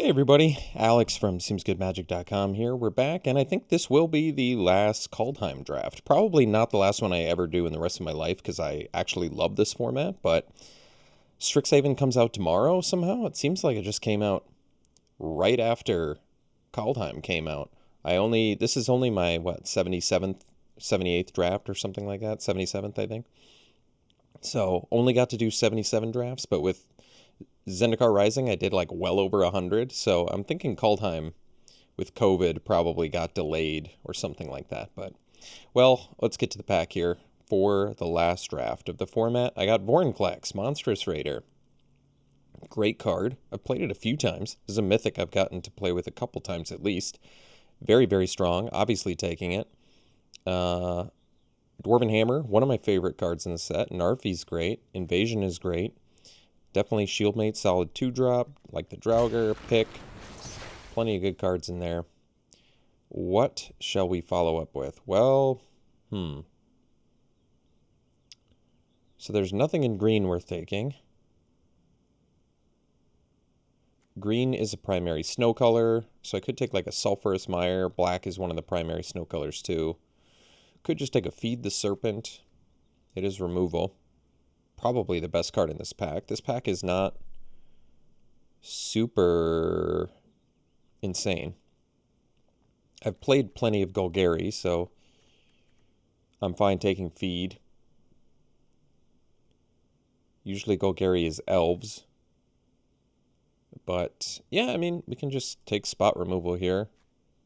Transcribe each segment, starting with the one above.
Hey everybody, Alex from SeemsGoodMagic.com here. We're back, and I think this will be the last Kaldheim draft. Probably not the last one I ever do in the rest of my life, because I actually love this format, but Strixhaven comes out tomorrow somehow. It seems like it just came out right after Kaldheim came out. This is only my, 77th, 78th draft or something like that, 77th, I think. So, only got to do 77 drafts, but with Zendikar Rising, I did like well over 100, so I'm thinking Kaldheim with COVID probably got delayed or something like that. But, well, let's get to the pack here. For the last draft of the format, I got Vorinclex, Monstrous Raider. Great card. I've played it a few times. This is a mythic I've gotten to play with a couple times at least. Very, very strong. Obviously taking it. Dwarven Hammer, one of my favorite cards in the set. Narfi's great. Invasion is great. Definitely Shieldmate, solid 2-drop, like the Draugr, Pick. Plenty of good cards in there. What shall we follow up with? Well, So there's nothing in green worth taking. Green is a primary snow color, so I could take like a Sulphurous Mire. Black is one of the primary snow colors too. Could just take a Feed the Serpent. It is removal. Probably the best card in this pack. This pack is not super insane. I've played plenty of Golgari, so I'm fine taking Feed. Usually Golgari is elves. But, yeah, I mean, we can just take spot removal here.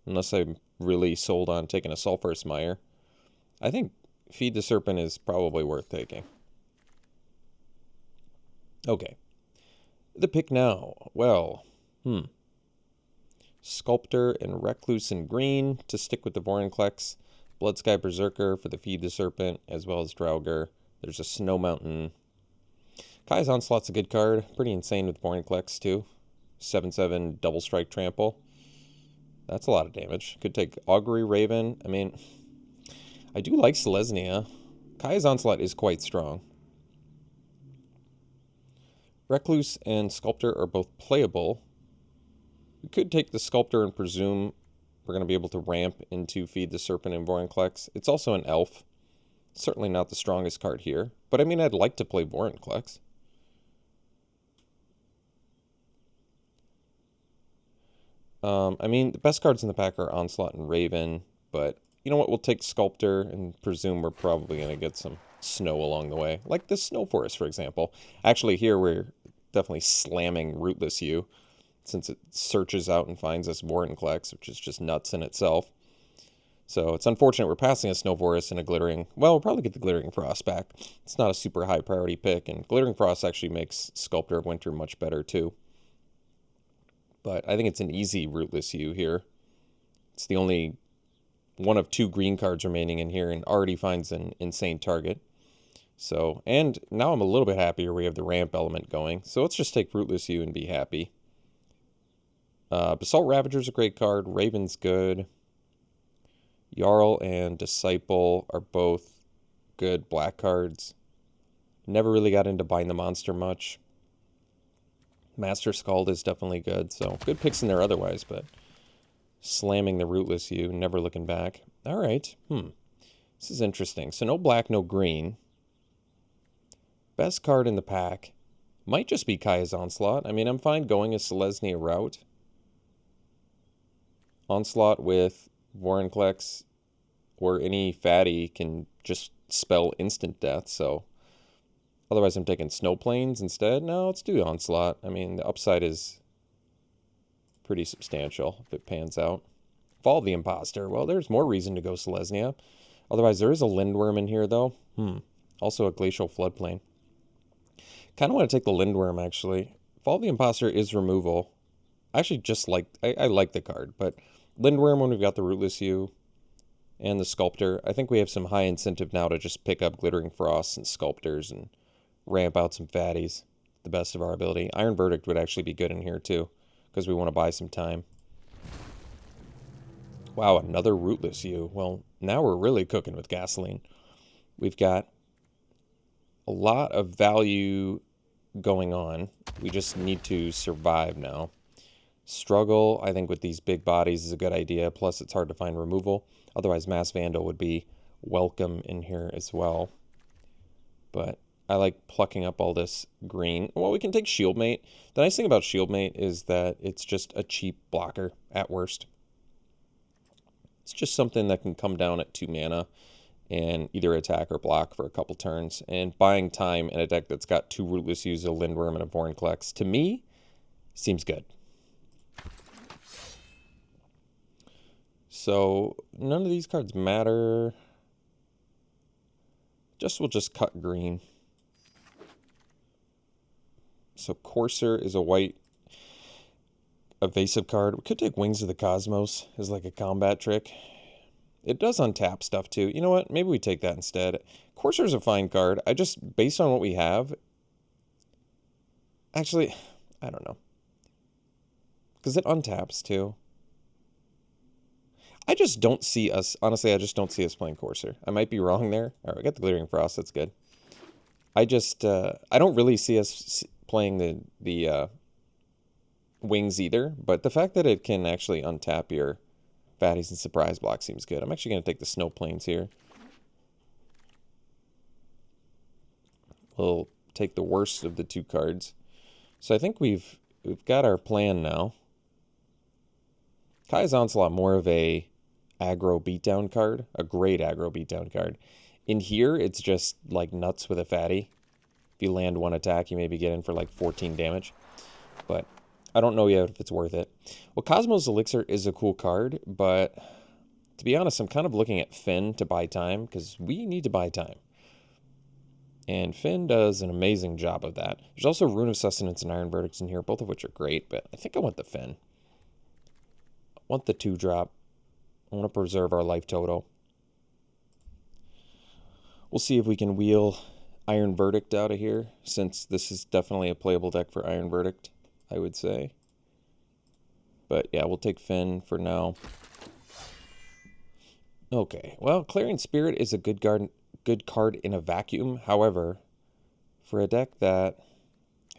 Unless I'm really sold on taking a Sulphurous Mire. I think Feed the Serpent is probably worth taking. Okay. The pick now. Well, Sculptor and Recluse in green to stick with the Vorinclex. Bloodsky Berserker for the Feed the Serpent, as well as Draugr. There's a Snow Mountain. Kai's Onslaught's a good card. Pretty insane with Vorinclex, too. 7/7 double strike trample. That's a lot of damage. Could take Augury Raven. I mean, I do like Selesnya. Kai's Onslaught is quite strong. Recluse and Sculptor are both playable. We could take the Sculptor and presume we're going to be able to ramp into Feed the Serpent and Vorinclex. It's also an elf. Certainly not the strongest card here. But I mean, I'd like to play Vorinclex. I mean, the best cards in the pack are Onslaught and Raven. But you know what? We'll take Sculptor and presume we're probably going to get some snow along the way. Like this Snow Forest, for example. Actually, here we're definitely slamming Rootless You, since it searches out and finds us Vorinclex, which is just nuts in itself. So it's unfortunate we're passing a Snow Forest and a Glittering. Well, we'll probably get the Glittering Frost back. It's not a super high priority pick, and Glittering Frost actually makes Sculptor of Winter much better too. But I think it's an easy Rootless You here. It's the only one of 2 green cards remaining in here and already finds an insane target. So, and now I'm a little bit happier we have the ramp element going. So let's just take Rootless You and be happy. Basalt Ravager's a great card. Raven's good. Jarl and Disciple are both good black cards. Never really got into Bind the Monster much. Master Skald is definitely good. So, good picks in there otherwise, but slamming the Rootless You, never looking back. All right. This is interesting. So, no black, no green. Best card in the pack might just be Kai's Onslaught. I mean, I'm fine going a Selesnya route. Onslaught with Vorinclex or any fatty can just spell instant death, so otherwise I'm taking Snow Plains instead. No, let's do Onslaught. I mean, the upside is pretty substantial if it pans out. Fall of the Imposter. Well, there's more reason to go Selesnya. Otherwise, there is a Lindworm in here, though. Also a Glacial Floodplain. Kind of want to take the Lindworm, actually. Fall of the Imposter is removal. I actually just like... I like the card, but Lindworm when we've got the Rootless You and the Sculptor. I think we have some high incentive now to just pick up Glittering Frosts and Sculptors and ramp out some fatties to the best of our ability. Iron Verdict would actually be good in here, too, because we want to buy some time. Wow, another Rootless You. Well, now we're really cooking with gasoline. We've got a lot of value going on. We just need to survive now. Struggle, I think, with these big bodies is a good idea. Plus, it's hard to find removal. Otherwise, Mass Vandal would be welcome in here as well. But I like plucking up all this green. Well, we can take Shieldmate. The nice thing about Shieldmate is that it's just a cheap blocker at worst. It's just something that can come down at 2 mana and either attack or block for a couple turns. And buying time in a deck that's got 2 Rootless Use, a Lindworm, and a Vorinclex, to me, seems good. So none of these cards matter. We'll just cut green. So Courser is a white evasive card. We could take Wings of the Cosmos as like a combat trick. It does untap stuff too. You know what? Maybe we take that instead. Courser is a fine card. I just, based on what we have, actually, I don't know. Because it untaps too. I just don't see us, honestly, I just don't see us playing Courser. I might be wrong there. All right, we got the Glittering Frost. That's good. I just, I don't really see us playing the Wings either. But the fact that it can actually untap your Fatties and Surprise block seems good. I'm actually going to take the Snow Plains here. We'll take the worst of the 2 cards. So I think we've got our plan now. Kai's Onslaught, more of a aggro beatdown card, a great aggro beatdown card. In here, it's just like nuts with a fatty. If you land 1 attack, you maybe get in for like 14 damage. But I don't know yet if it's worth it. Well, Cosmos Elixir is a cool card, but to be honest, I'm kind of looking at Finn to buy time, because we need to buy time. And Finn does an amazing job of that. There's also Rune of Sustenance and Iron Verdicts in here, both of which are great, but I think I want the Finn. I want the 2-drop. I want to preserve our life total. We'll see if we can wheel Iron Verdict out of here, since this is definitely a playable deck for Iron Verdict, I would say. But yeah, we'll take Finn for now. Okay, well, Clarion Spirit is a good card in a vacuum. However, for a deck that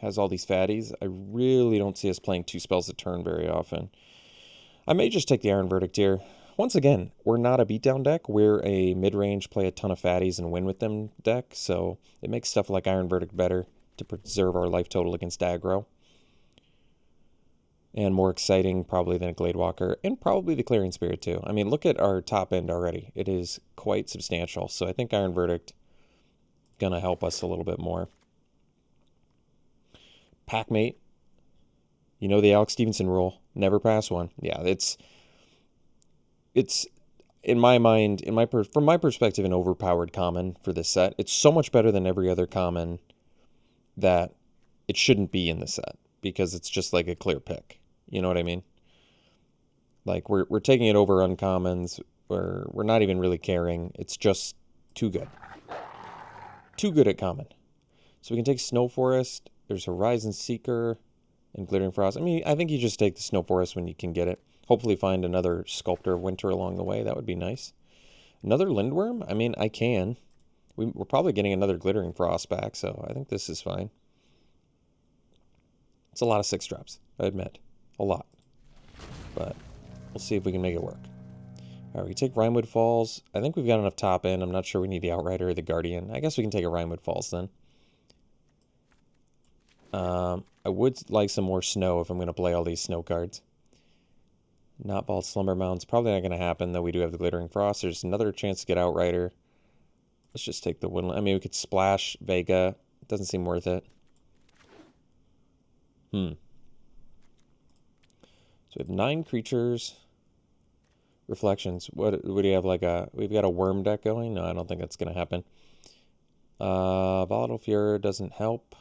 has all these fatties, I really don't see us playing 2 spells a turn very often. I may just take the Iron Verdict here. Once again, we're not a beatdown deck. We're a mid-range, play a ton of fatties and win with them deck, so it makes stuff like Iron Verdict better to preserve our life total against aggro. And more exciting probably than a Gladewalker, and probably the Clarion Spirit too. I mean, look at our top end already. It is quite substantial, so I think Iron Verdict gonna help us a little bit more. Packmate. You know the Alex Stephenson rule. Never pass one. Yeah, it's in my mind, from my perspective, an overpowered common for this set. It's so much better than every other common that it shouldn't be in the set, because it's just like a clear pick. You know what I mean? Like, we're taking it over uncommons, where we're not even really caring. It's just too good. Too good at common. So we can take Snow Forest. There's Horizon Seeker and Glittering Frost. I mean, I think you just take the Snow Forest when you can get it. Hopefully find another Sculptor of Winter along the way. That would be nice. Another Lindworm? I mean, I can. We're probably getting another Glittering Frost back, so I think this is fine. It's a lot of 6-drops, I admit. A lot. But we'll see if we can make it work. All right, we take Rimewood Falls. I think we've got enough top end. I'm not sure we need the Outrider or the Guardian. I guess we can take a Rimewood Falls then. I would like some more snow if I'm going to play all these snow cards. Not Bald Slumber Mounds. Probably not going to happen, though we do have the Glittering Frost. There's another chance to get Outrider. Let's just take the Woodland. I mean, we could splash Vega. It doesn't seem worth it. So we have 9 creatures. Reflections. What do you have? We've got a worm deck going? No, I don't think that's going to happen. Volatile Fury doesn't help.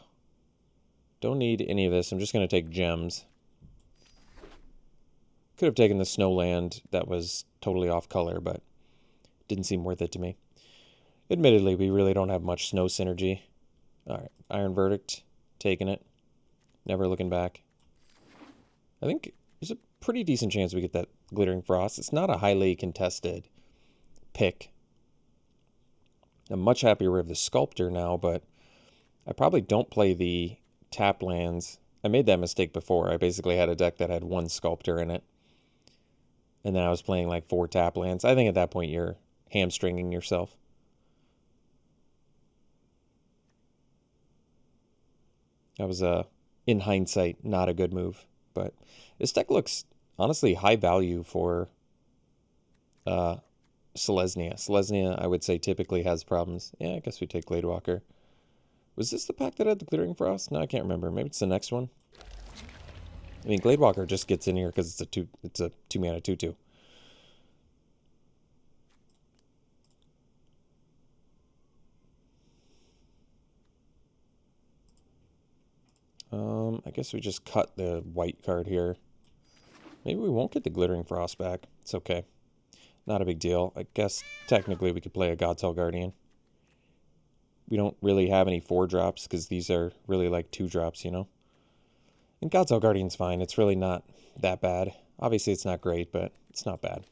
Don't need any of this. I'm just going to take gems. Could have taken the Snowland. That was totally off color, but didn't seem worth it to me. Admittedly, we really don't have much snow synergy. All right, Iron Verdict, taking it. Never looking back. I think there's a pretty decent chance we get that Glittering Frost. It's not a highly contested pick. I'm much happier with the Sculptor now, but I probably don't play the tap lands I made that mistake before. I basically had a deck that had one Sculptor in it. And then I was playing like 4 tap lands. I think at that point you're hamstringing yourself. That was, in hindsight, not a good move. But this deck looks, honestly, high value for Selesnya. Selesnya, I would say, typically has problems. Yeah, I guess we take Gladewalker. Was this the pack that had the Glittering Frost? No, I can't remember. Maybe it's the next one. I mean, Gladewalker just gets in here because it's a 2-mana 2/2. I guess we just cut the white card here. Maybe we won't get the Glittering Frost back. It's okay. Not a big deal. I guess technically we could play a God's Guardian. We don't really have any 4-drops because these are really like 2-drops, you know? And God's Guardian's fine. It's really not that bad. Obviously it's not great, but it's not bad.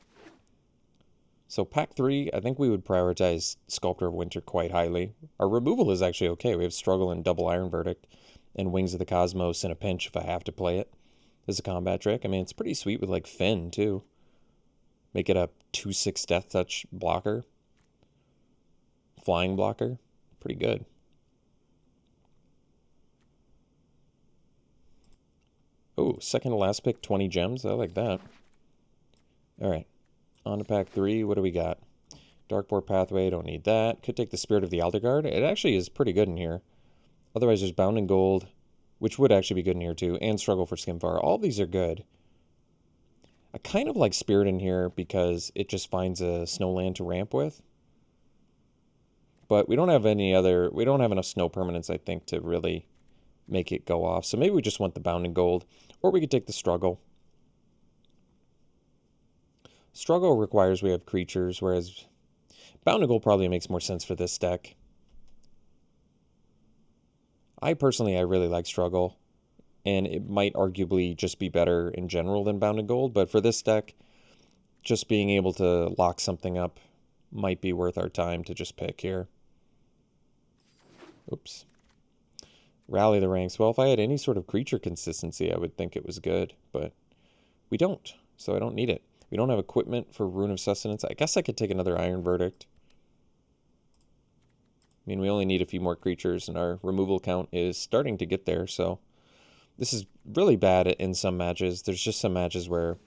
So pack 3, I think we would prioritize Sculptor of Winter quite highly. Our removal is actually okay. We have Struggle and Double Iron Verdict and Wings of the Cosmos in a pinch if I have to play it as a combat trick. I mean, it's pretty sweet with like Finn too. Make it a 2/6 Death Touch blocker. Flying blocker. Pretty good. Oh, second to last pick, 20 gems. I like that. Alright. On to pack 3. What do we got? Darkboard Pathway. Don't need that. Could take the Spirit of the Elder Guard. It actually is pretty good in here. Otherwise, there's Bound in Gold, which would actually be good in here too, and Struggle for Skimfar. All these are good. I kind of like Spirit in here because it just finds a snowland to ramp with. But we don't have we don't have enough snow permanents, I think, to really make it go off. So maybe we just want the Bound in Gold, or we could take the Struggle. Struggle requires we have creatures, whereas Bound in Gold probably makes more sense for this deck. I really like Struggle, and it might arguably just be better in general than Bound in Gold, but for this deck, just being able to lock something up might be worth our time to just pick here. Oops. Rally the ranks. Well, if I had any sort of creature consistency, I would think it was good, but we don't, so I don't need it. We don't have equipment for Rune of Sustenance. I guess I could take another Iron Verdict. I mean, we only need a few more creatures, and our removal count is starting to get there, so this is really bad in some matches. There's just some matches where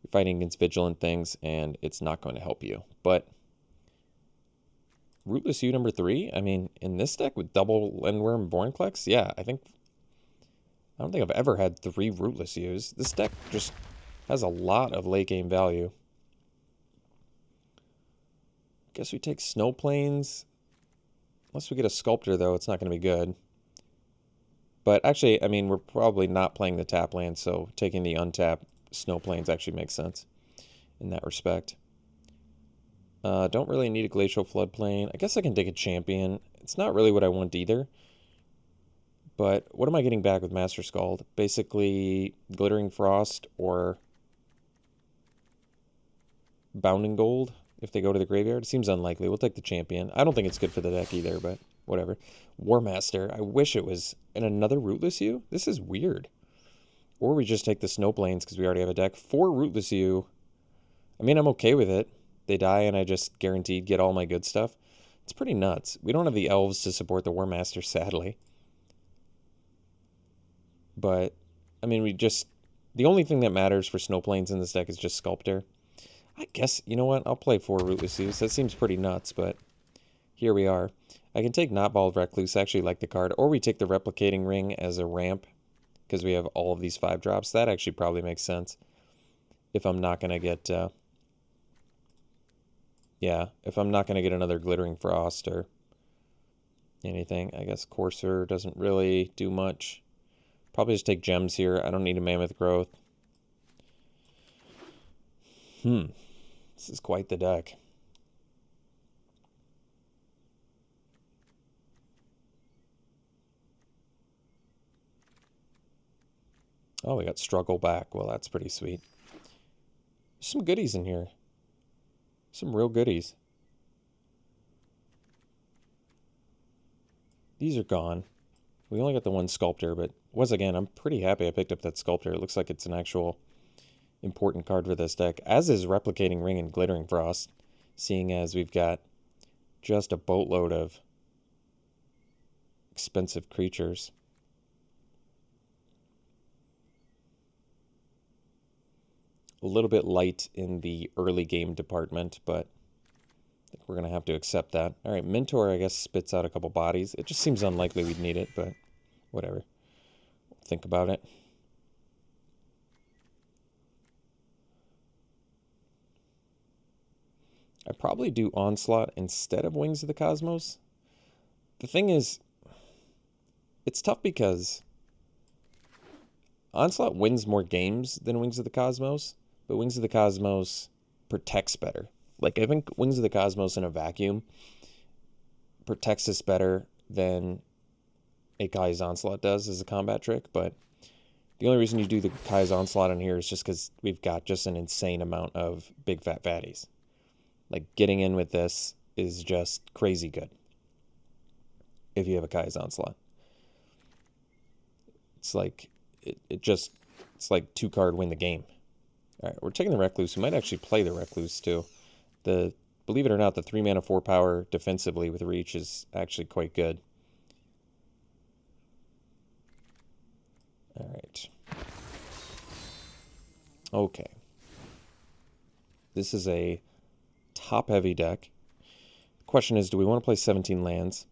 you're fighting against vigilant things, and it's not going to help you. But Rootless U number 3, I mean, in this deck with double Lindworm Vorinclex, yeah, I don't think I've ever had 3 Rootless U's. This deck just has a lot of late game value. Guess we take Snow Plains. Unless we get a Sculptor, though, it's not going to be good. But actually, I mean, we're probably not playing the tap land, so taking the untapped Snow Plains actually makes sense in that respect. Don't really need a Glacial Floodplain. I guess I can take a Champion. It's not really what I want either. But what am I getting back with Master Scald? Basically, Glittering Frost or Bound in Gold if they go to the graveyard. It seems unlikely. We'll take the Champion. I don't think it's good for the deck either, but whatever. War Master. I wish it was in another Rootless U. This is weird. Or we just take the Snow Plains because we already have a deck. 4 Rootless U. I mean, I'm okay with it. They die and I just guaranteed get all my good stuff. It's pretty nuts. We don't have the elves to support the War Master, sadly. But, I mean, the only thing that matters for Snow Plains in this deck is just Sculptor. I guess, you know what? I'll play 4 Rootless U's. That seems pretty nuts, but here we are. I can take Not Bald Recluse. I actually like the card. Or we take the Replicating Ring as a ramp because we have all of these 5-drops. That actually probably makes sense if I'm not going to get... if I'm not going to get another Glittering Frost or anything. I guess Courser doesn't really do much. Probably just take gems here. I don't need a Mammoth Growth. This is quite the deck. Oh, we got Struggle back. Well, that's pretty sweet. There's some goodies in here. Some real goodies. These are gone. We only got the one Sculptor, but was again, I'm pretty happy I picked up that Sculptor. It looks like it's an actual important card for this deck, as is Replicating Ring and Glittering Frost, seeing as we've got just a boatload of expensive creatures. A little bit light in the early game department, but I think we're going to have to accept that. All right, Mentor, I guess, spits out a couple bodies. It just seems unlikely we'd need it, but whatever. We'll think about it. I probably do Onslaught instead of Wings of the Cosmos. The thing is, it's tough because Onslaught wins more games than Wings of the Cosmos, but Wings of the Cosmos protects better. Like, I think Wings of the Cosmos in a vacuum protects us better than a Kai's Onslaught does as a combat trick, but the only reason you do the Kai's Onslaught in here is just because we've got just an insane amount of big fat fatties. Like, getting in with this is just crazy good if you have a Kai's Onslaught. It's like, it's like 2-card win the game. All right, we're taking the Recluse. We might actually play the Recluse, too. Believe it or not, the 3-mana 4-power defensively with Reach is actually quite good. All right. Okay. This is a top-heavy deck. The question is, do we want to play 17 lands?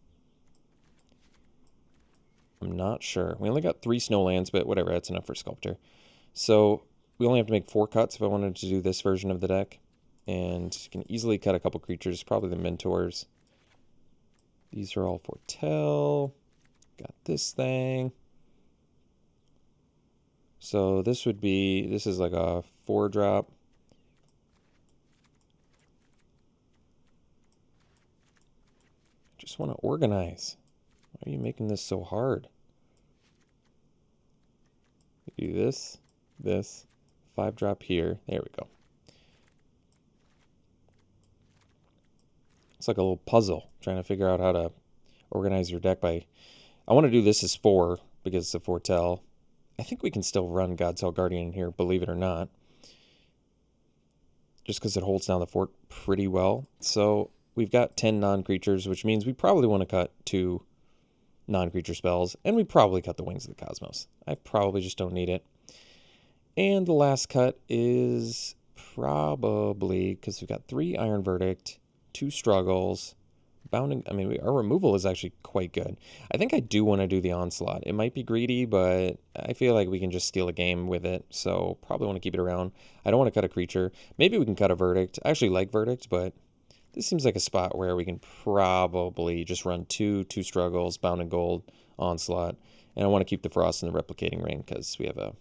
I'm not sure. We only got 3 snow lands, but whatever, that's enough for Sculptor. So we only have to make 4 cuts if I wanted to do this version of the deck. And you can easily cut a couple creatures, probably the Mentors. These are all Foretell. Got this thing. So this is like a 4-drop. Just want to organize. Why are you making this so hard? Do this, 5-drop here. There we go. It's like a little puzzle, trying to figure out how to organize your deck by... I want to do this as 4, because it's a Foretell. I think we can still run God's Guardian here, believe it or not. Just because it holds down the fort pretty well. So we've got 10 non-creatures, which means we probably want to cut 2 non-creature spells, and we probably cut the Wings of the Cosmos. I probably just don't need it. And the last cut is probably, because we've got 3 Iron Verdict, 2 Struggles, Bounding. I mean, our removal is actually quite good. I think I do want to do the Onslaught. It might be greedy, but I feel like we can just steal a game with it, so probably want to keep it around. I don't want to cut a creature. Maybe we can cut a Verdict. I actually like Verdict, but this seems like a spot where we can probably just run 2 Struggles, Bounding Gold, Onslaught, and I want to keep the Frost and the Replicating Ring because we have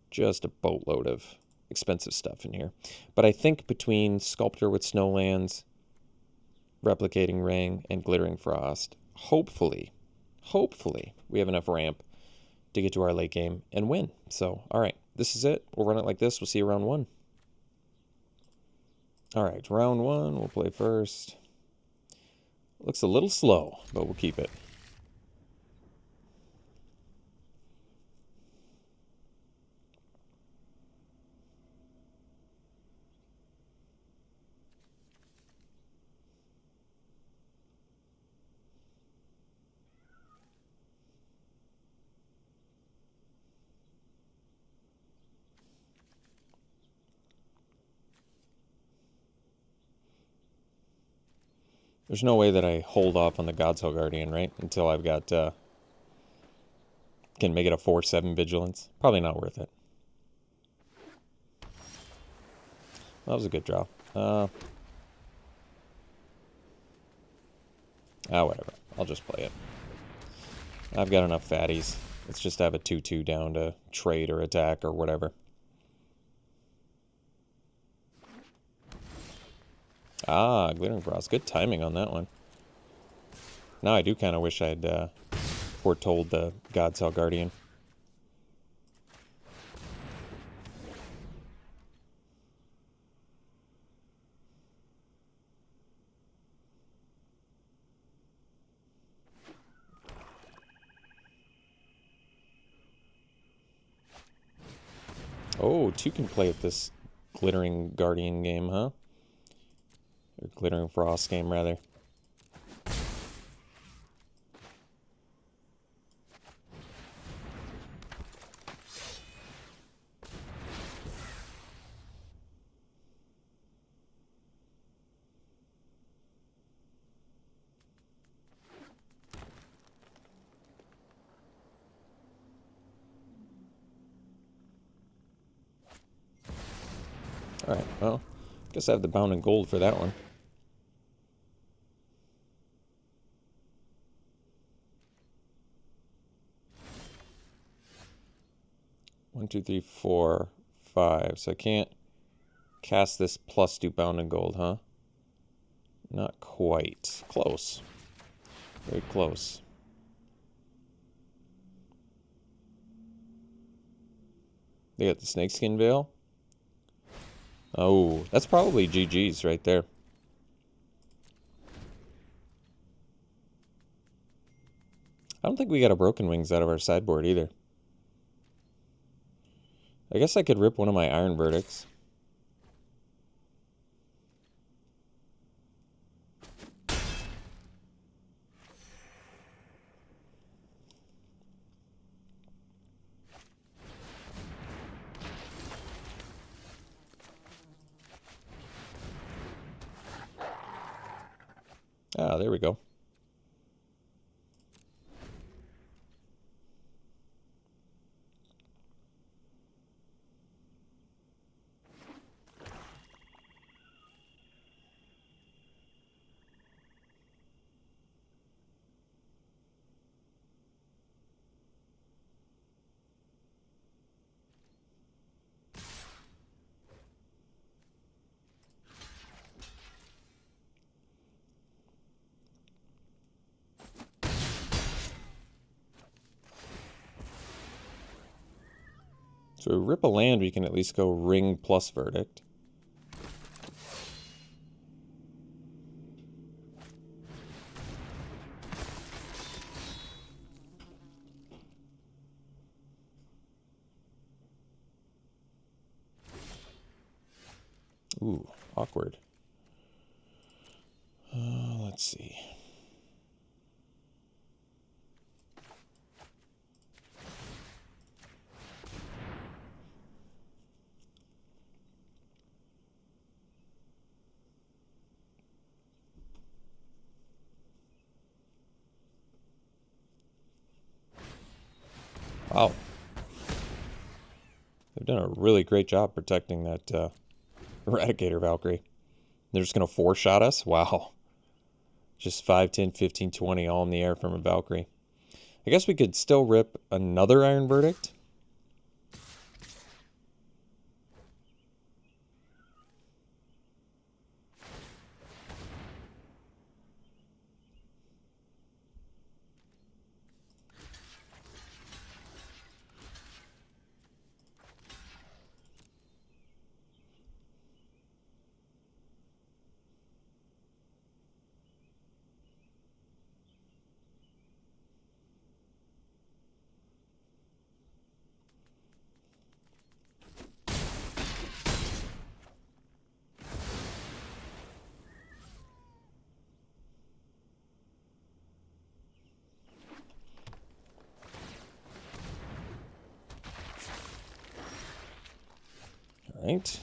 just a boatload of expensive stuff in here. But I think between Sculptor with Snowlands, Replicating Ring, and Glittering Frost, hopefully, we have enough ramp to get to our late game and win. So, all right, this is it. We'll run it like this. We'll see you round 1. All right, round 1, we'll play first. Looks a little slow, but we'll keep it. There's no way that I hold off on the God's Guardian, right? Until I've got, can make it a 4/7 Vigilance. Probably not worth it. That was a good draw. Whatever. I'll just play it. I've got enough fatties. Let's just have a 2/2 down to trade or attack or whatever. Glittering Frost. Good timing on that one. Now I do kind of wish I'd foretold the God's Guardian. Oh, two can play at this Glittering Guardian game, huh? Or Glittering Frost game, rather. Alright, well, guess I have the Bound in Gold for that one. One, two, three, four, five. So I can't cast this plus do Bound in Gold, huh? Not quite. Close. Very close. They got the Snakeskin Veil. Oh, that's probably GG's right there. I don't think we got a Broken Wings out of our sideboard either. I guess I could rip one of my Iron Verdicts. Ah, there we go. So we rip a land, we can at least go Ring plus Verdict. Ooh, awkward. Let's see. Wow. They've done a really great job protecting that Eradicator Valkyrie. They're just going to four-shot us? Wow. Just 5, 10, 15, 20 all in the air from a Valkyrie. I guess we could still rip another Iron Verdict. All right.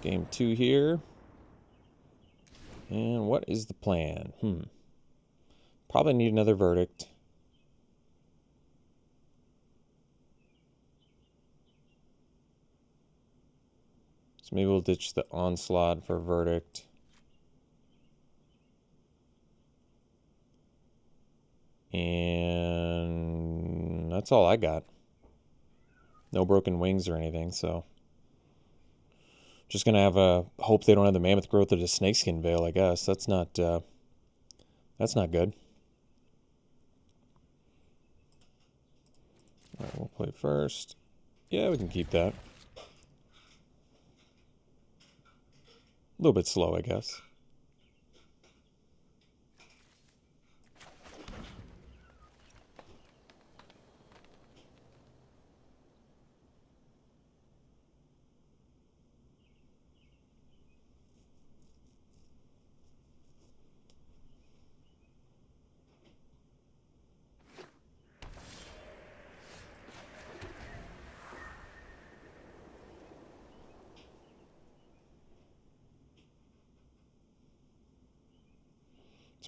Game 2 here. And what is the plan? Probably need another Verdict. So maybe we'll ditch the Onslaught for Verdict. And that's all I got. No Broken Wings or anything, so just gonna have a hope they don't have the Mammoth Growth or the Snakeskin Veil, I guess. That's not good. All right, we'll play first. Yeah, we can keep that. A little bit slow, I guess.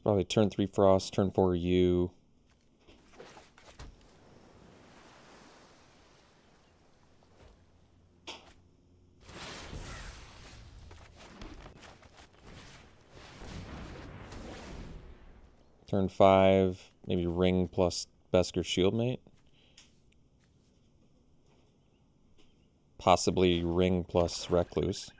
Probably turn 3 Frost, turn 4 U. Turn 5, maybe Ring plus Besker Shieldmate. Possibly Ring plus Recluse.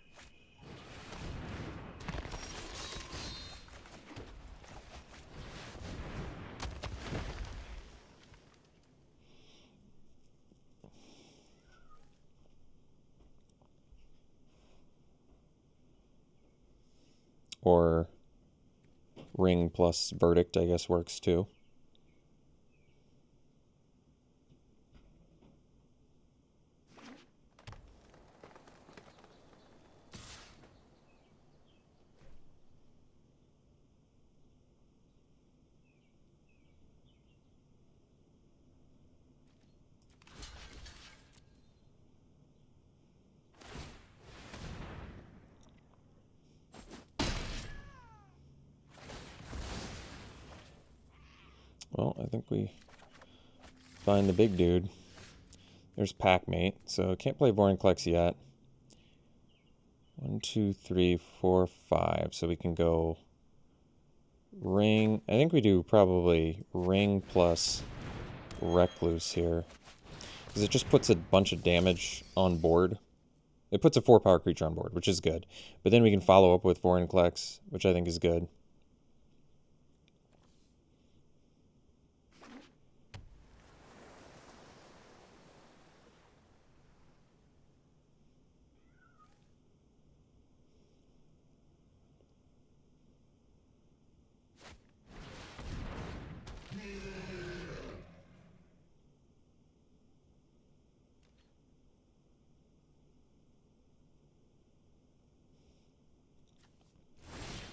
Or Ring plus Verdict, I guess, works too. Well, I think we find the big dude. There's Packmate, so can't play Vorinclex yet. 1, 2, 3, 4, 5. So we can go Ring. I think we do probably Ring plus Recluse here, because it just puts a bunch of damage on board. It puts a 4-power creature on board, which is good. But then we can follow up with Vorinclex, which I think is good.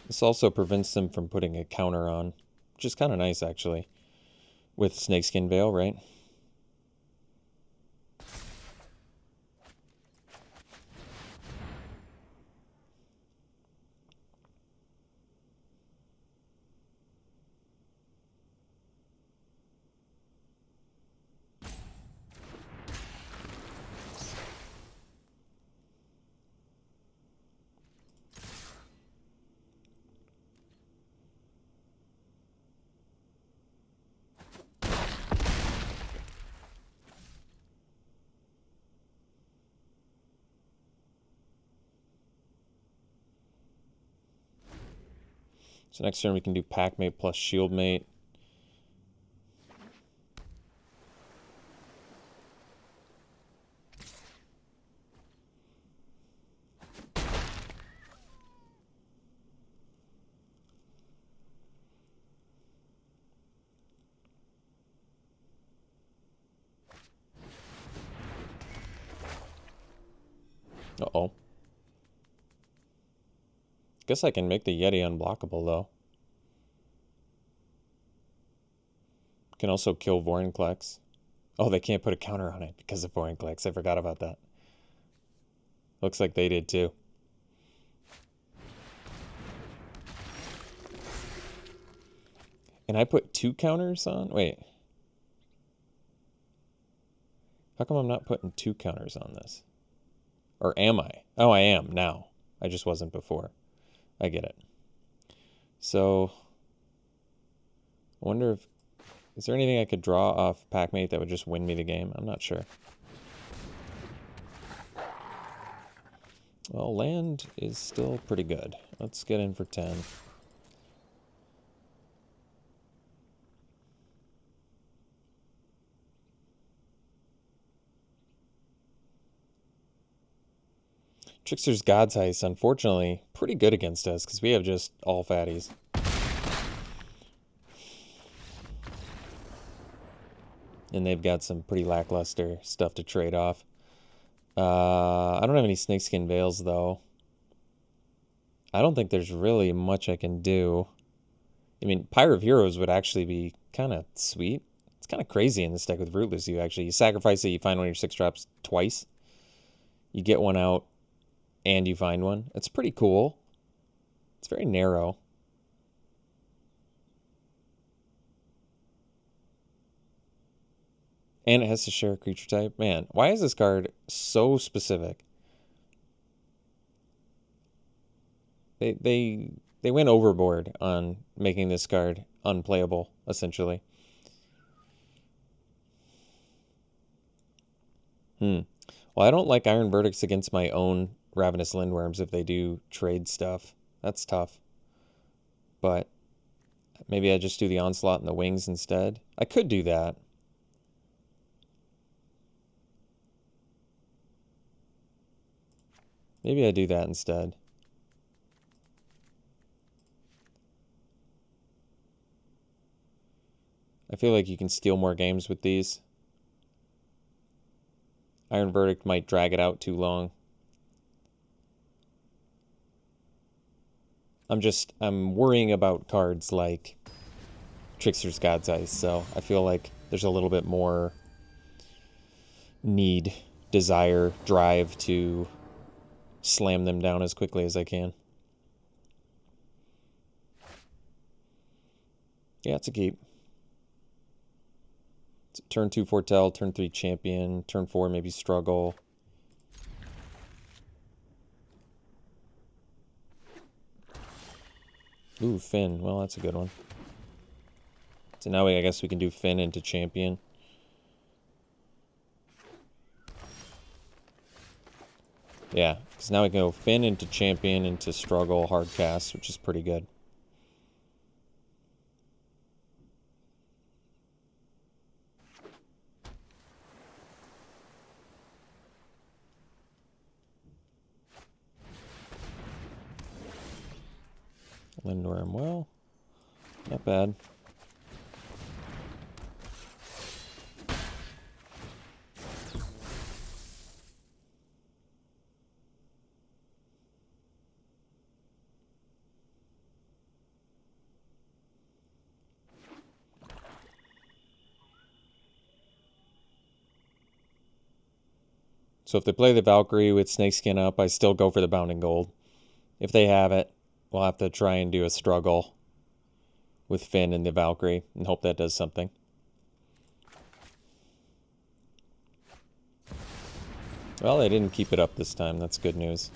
This also prevents them from putting a counter on, which is kind of nice, actually, with Snakeskin Veil, right? So next turn we can do Packmate plus Shieldmate. Uh-oh. Guess I can make the Yeti unblockable, though. Can also kill Vorinclex. Oh, they can't put a counter on it because of Vorinclex. I forgot about that. Looks like they did, too. And I put 2 counters on? Wait. How come I'm not putting 2 counters on this? Or am I? Oh, I am now. I just wasn't before. I get it. So, I wonder if... Is there anything I could draw off Packmate that would just win me the game? I'm not sure. Well, land is still pretty good. Let's get in for 10. Trickster's God's Heist, unfortunately, pretty good against us because we have just all fatties. And they've got some pretty lackluster stuff to trade off. I don't have any Snakeskin Veils, though. I don't think there's really much I can do. I mean, Pyre of Heroes would actually be kind of sweet. It's kind of crazy in this deck with Rootless. You sacrifice it, you find one of your 6 drops twice. You get one out, and you find one. It's pretty cool. It's very narrow. And it has to share a creature type. Man, why is this card so specific? They went overboard on making this card unplayable, essentially. Well, I don't like Iron Verdicts against my own Ravenous Lindworms if they do trade stuff. That's tough. But maybe I just do the Onslaught and the Wings instead. I could do that. Maybe I do that instead. I feel like you can steal more games with these. Iron Verdict might drag it out too long. I'm worrying about cards like Trickster's God's Ice, so I feel like there's a little bit more need, desire, drive to slam them down as quickly as I can. Yeah, it's a keep. It's turn 2 Foretell, turn 3 Champion, turn 4 maybe Struggle. Ooh, Finn. Well, that's a good one. So now I guess we can do Finn into Champion. Yeah, because now we can go Finn into Champion into Struggle, Hardcast, which is pretty good. Lindworm, well, not bad. So if they play the Valkyrie with Snakeskin up, I still go for the Bounding Gold. If they have it, we'll have to try and do a Struggle with Finn and the Valkyrie and hope that does something. Well, they didn't keep it up this time. That's good news.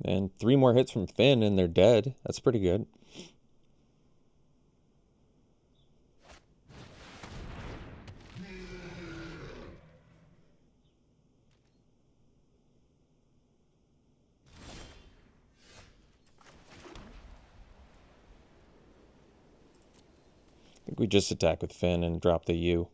And 3 more hits from Finn and they're dead. That's pretty good. I think we just attack with Finn and drop the U.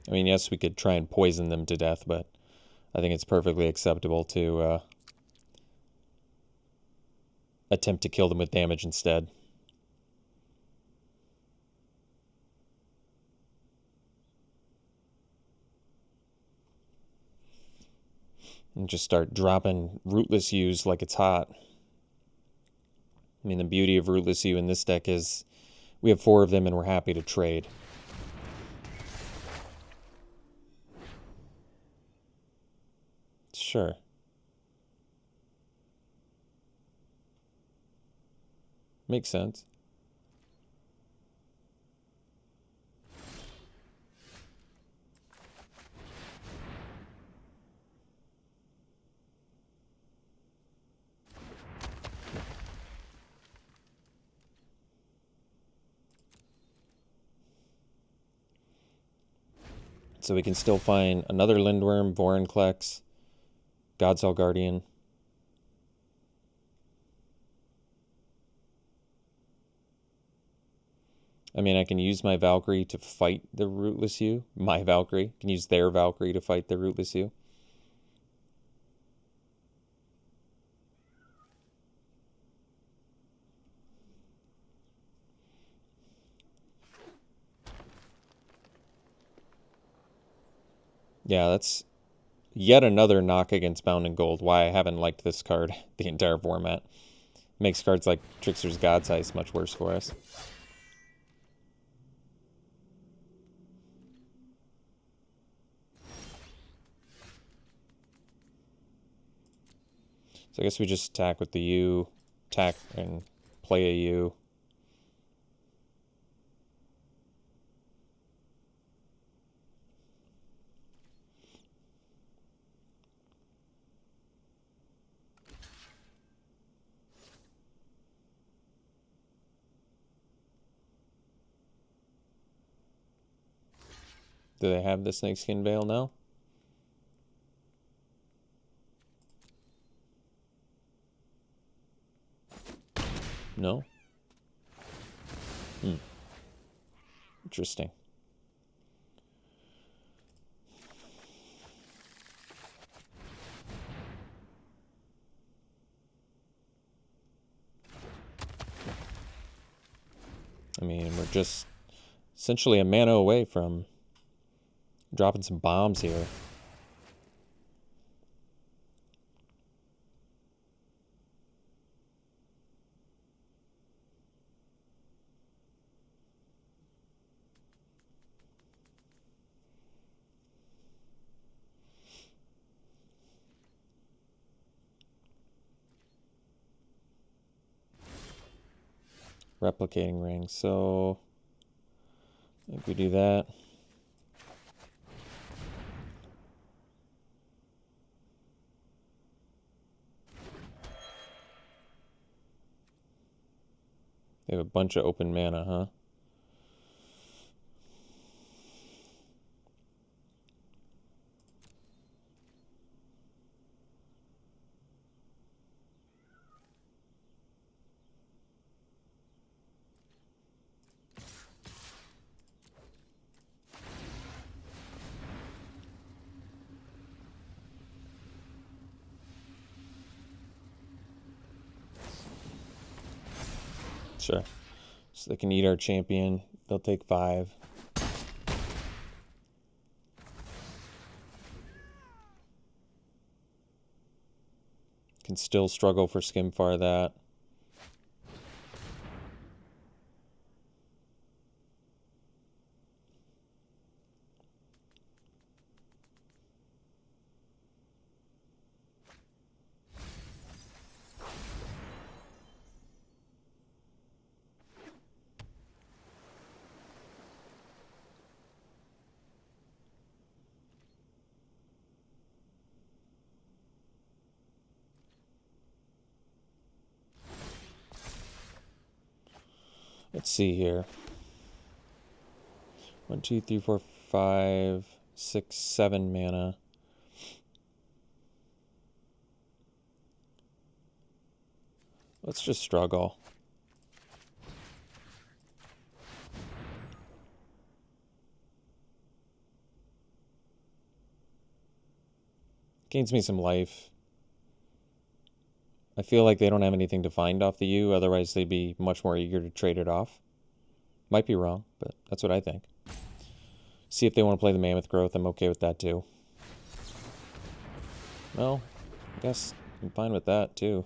I mean, yes, we could try and poison them to death, but I think it's perfectly acceptable to attempt to kill them with damage instead. And just start dropping Rootless U's like it's hot. I mean, the beauty of Rootless U in this deck is we have 4 of them and we're happy to trade. Sure. Makes sense. So we can still find another Lindworm, Vorinclex, Godsall Guardian. I mean, I can use my Valkyrie to fight the Rootless U. My Valkyrie. I can use their Valkyrie to fight the Rootless U. Yeah, that's yet another knock against Bound in Gold. Why I haven't liked this card the entire format. Makes cards like Trickster's God's Heist much worse for us. So I guess we just attack with the U, attack and play a U. Do they have the Snakeskin Veil now? No? Interesting. I mean, we're just essentially a mana away from dropping some bombs here. Replicating ring, so I think we do that. They have a bunch of open mana, huh? Sure. So they can eat our champion. They'll take 5. Can still struggle for Skimfar that. Let's see here. 1, 2, 3, 4, 5, 6, 7 mana. Let's just struggle. Gains me some life. I feel like they don't have anything to find off the U, otherwise they'd be much more eager to trade it off. Might be wrong, but that's what I think. See if they want to play the Mammoth Growth, I'm okay with that too. Well, I guess I'm fine with that too.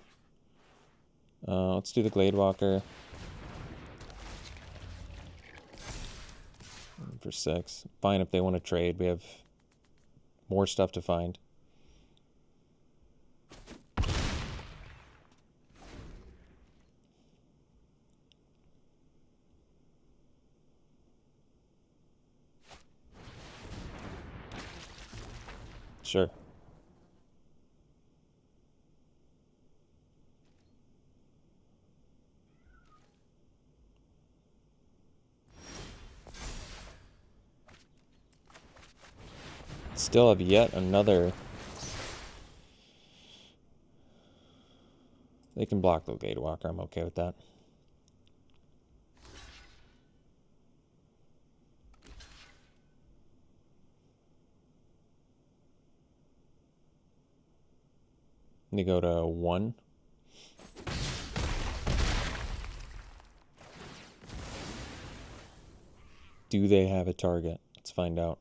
Let's do the Gladewalker. For 6. Fine if they want to trade, we have more stuff to find. Sure. Still have yet another. They can block the Gatewalker. I'm okay with that. They go to 1. Do they have a target? Let's find out.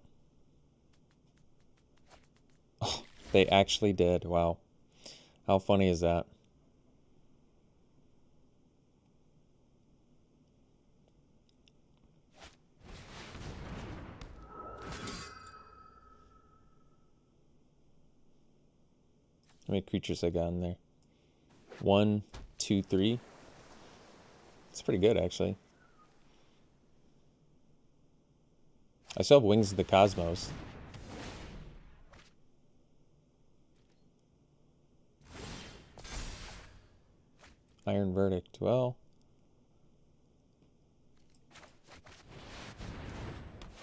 They actually did. Wow. How funny is that? How many creatures I got in there? 1, 2, 3. It's pretty good, actually. I still have Wings of the Cosmos. Iron Verdict. Well,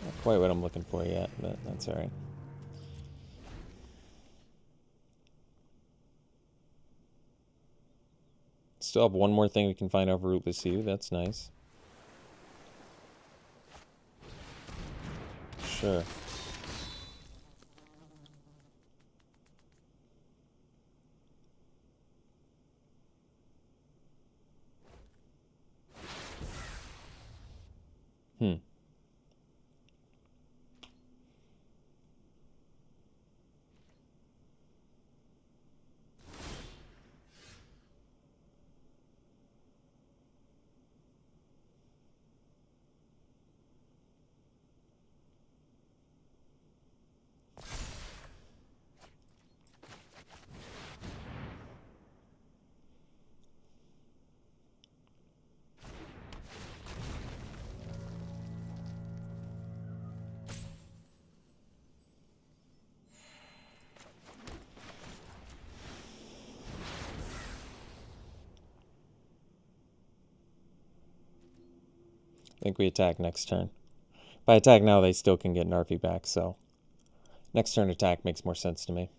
not quite what I'm looking for yet, but that's all right. Still have one more thing we can find over Rootless You. That's nice. Sure. Hmm. I think we attack next turn. If I attack now, they still can get Narfi back, so next turn attack makes more sense to me.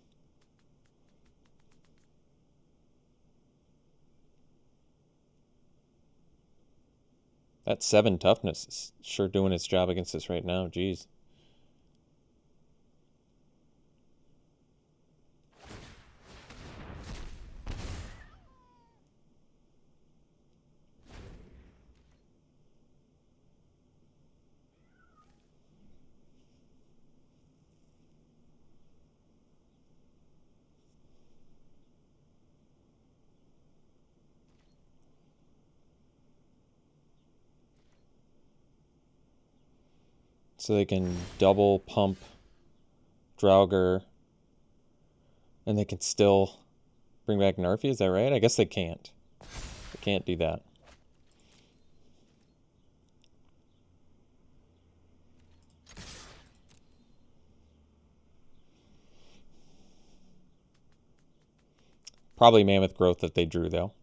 That 7 toughness is sure doing its job against us right now. Jeez. So they can double pump Draugr, and they can still bring back Narfi, is that right? I guess they can't. They can't do that. Probably Mammoth Growth that they drew, though.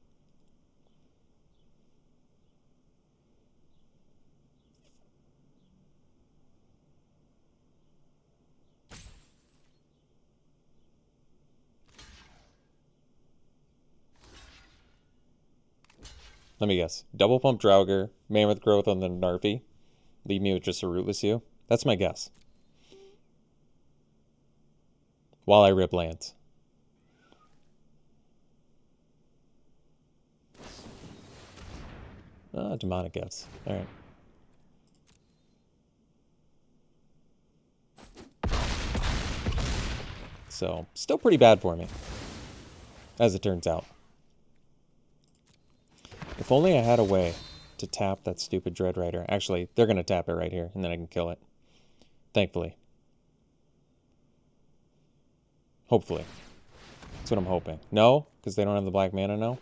Let me guess. Double pump Draugr, Mammoth Growth on the Narfi. Leave me with just a Rootless You. That's my guess. While I rip lands. Demonic guess. Alright. So, still pretty bad for me. As it turns out. If only I had a way to tap that stupid Dread Rider. Actually, they're going to tap it right here, and then I can kill it. Thankfully. Hopefully. That's what I'm hoping. No? Because they don't have the black mana now?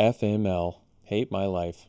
FML. Hate my life.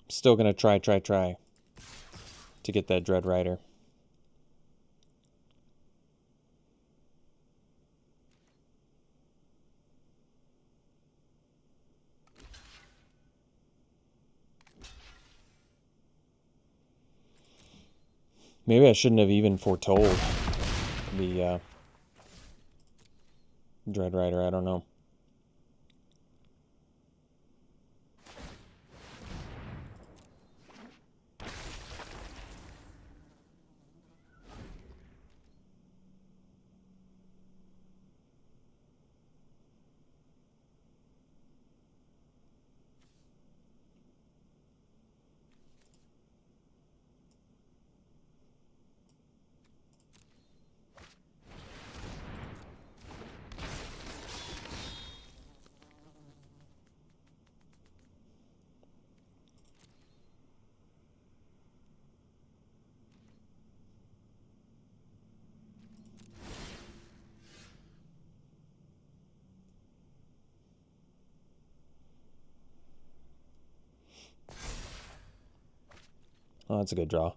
Still gonna try. to get that Dread Rider. Maybe I shouldn't have even foretold the Dread Rider. I don't know. Oh, that's a good draw.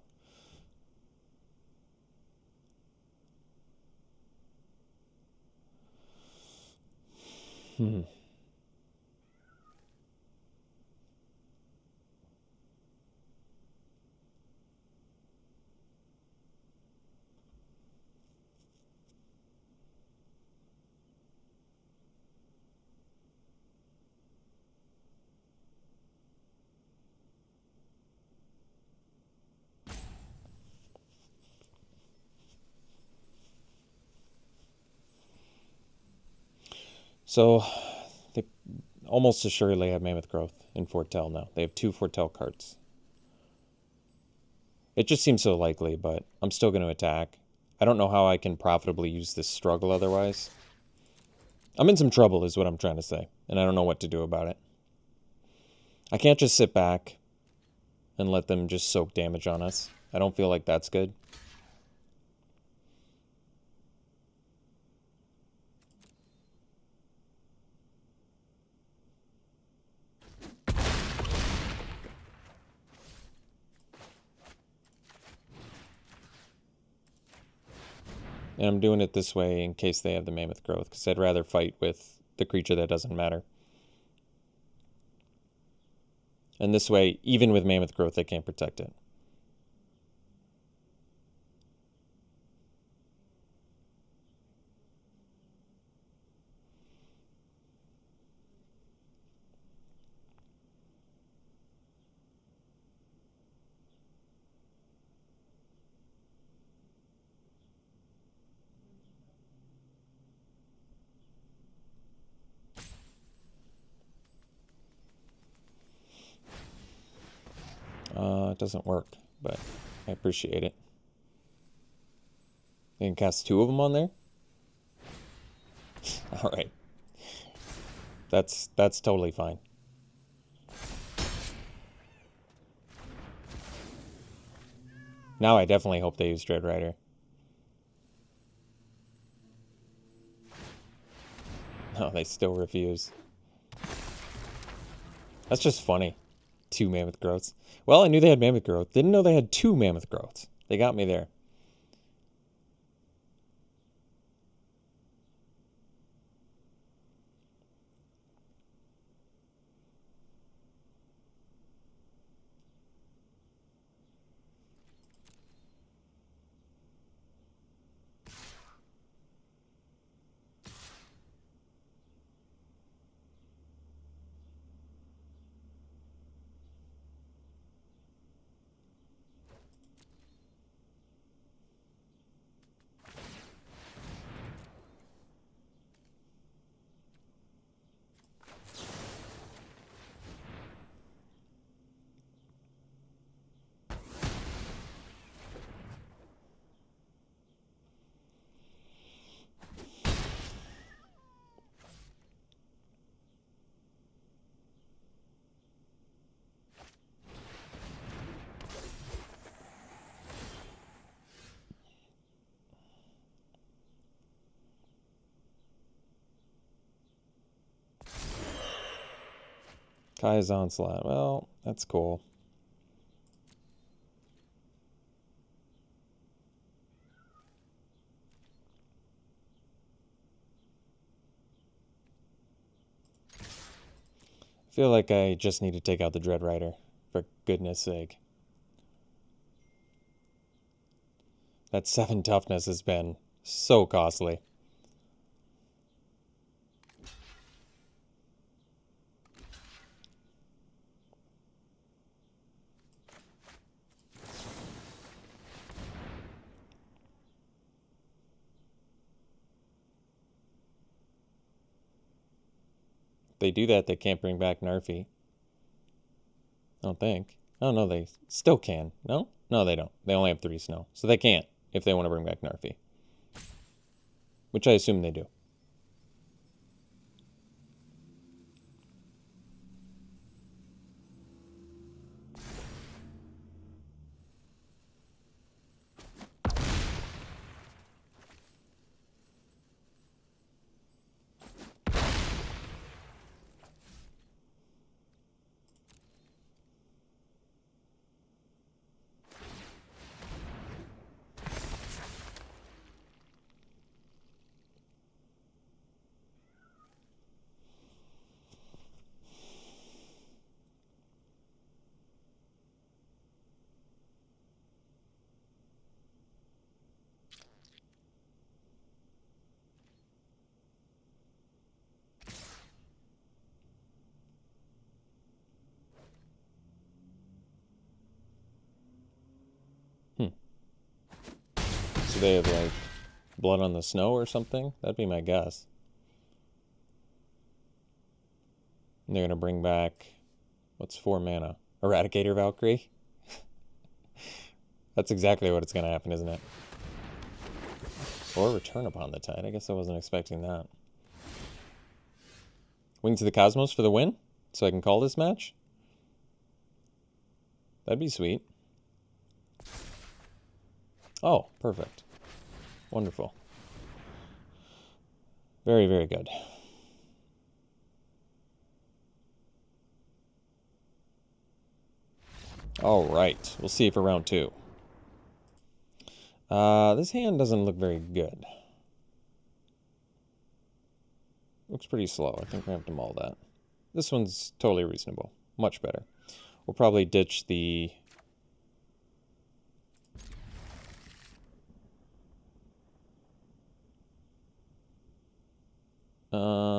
So, they almost assuredly have Mammoth Growth in Foretell now. They have 2 Foretell cards. It just seems so likely, but I'm still going to attack. I don't know how I can profitably use this struggle otherwise. I'm in some trouble is what I'm trying to say, and I don't know what to do about it. I can't just sit back and let them just soak damage on us. I don't feel like that's good. And I'm doing it this way in case they have the Mammoth Growth, because I'd rather fight with the creature that doesn't matter. And this way, even with Mammoth Growth, they can't protect it. It doesn't work, but I appreciate it. You can cast 2 of them on there? Alright. That's totally fine. Now I definitely hope they use Dread Rider. No, they still refuse. That's just funny. 2 Mammoth Growths. Well, I knew they had Mammoth Growth. Didn't know they had 2 Mammoth Growths. They got me there. Kai's Onslaught. Well, that's cool. Feel like I just need to take out the Dread Rider, for goodness sake. That 7 toughness has been so costly. If they do that, they can't bring back Narfi. I don't think. Oh, no, they still can. No? No, they don't. They only have 3 snow. So they can't if they want to bring back Narfi. Which I assume they do. So they have, like, blood on the snow or something? That'd be my guess. And they're going to bring back, what's 4 mana? Eradicator Valkyrie? That's exactly what it's going to happen, isn't it? Or Return Upon the Tide. I guess I wasn't expecting that. Wings of the Cosmos for the win? So I can call this match? That'd be sweet. Oh, perfect. Wonderful. Very, very good. All right. We'll see you for round 2. This hand doesn't look very good. Looks pretty slow. I think we have to mull that. This one's totally reasonable. Much better. We'll probably ditch the...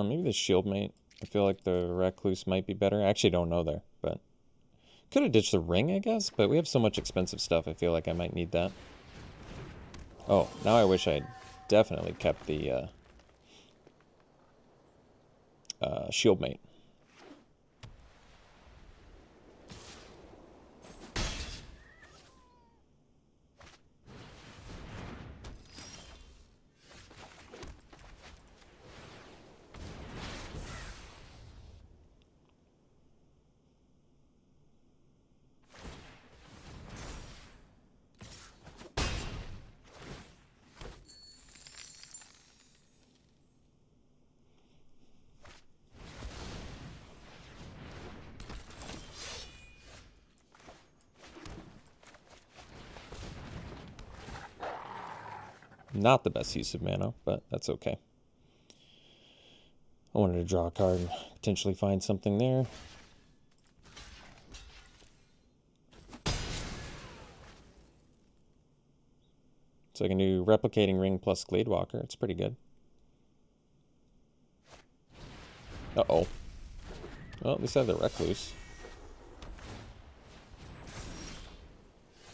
maybe the Shieldmate. I feel like the Recluse might be better. I actually don't know there, but... Could have ditched the Ring, I guess, but we have so much expensive stuff, I feel like I might need that. Oh, now I wish I'd definitely kept the Shieldmate. Not the best use of mana, but that's okay. I wanted to draw a card and potentially find something there. So I can do Replicating Ring plus Gladewalker. It's pretty good. Uh-oh. Well, at least I have the Recluse.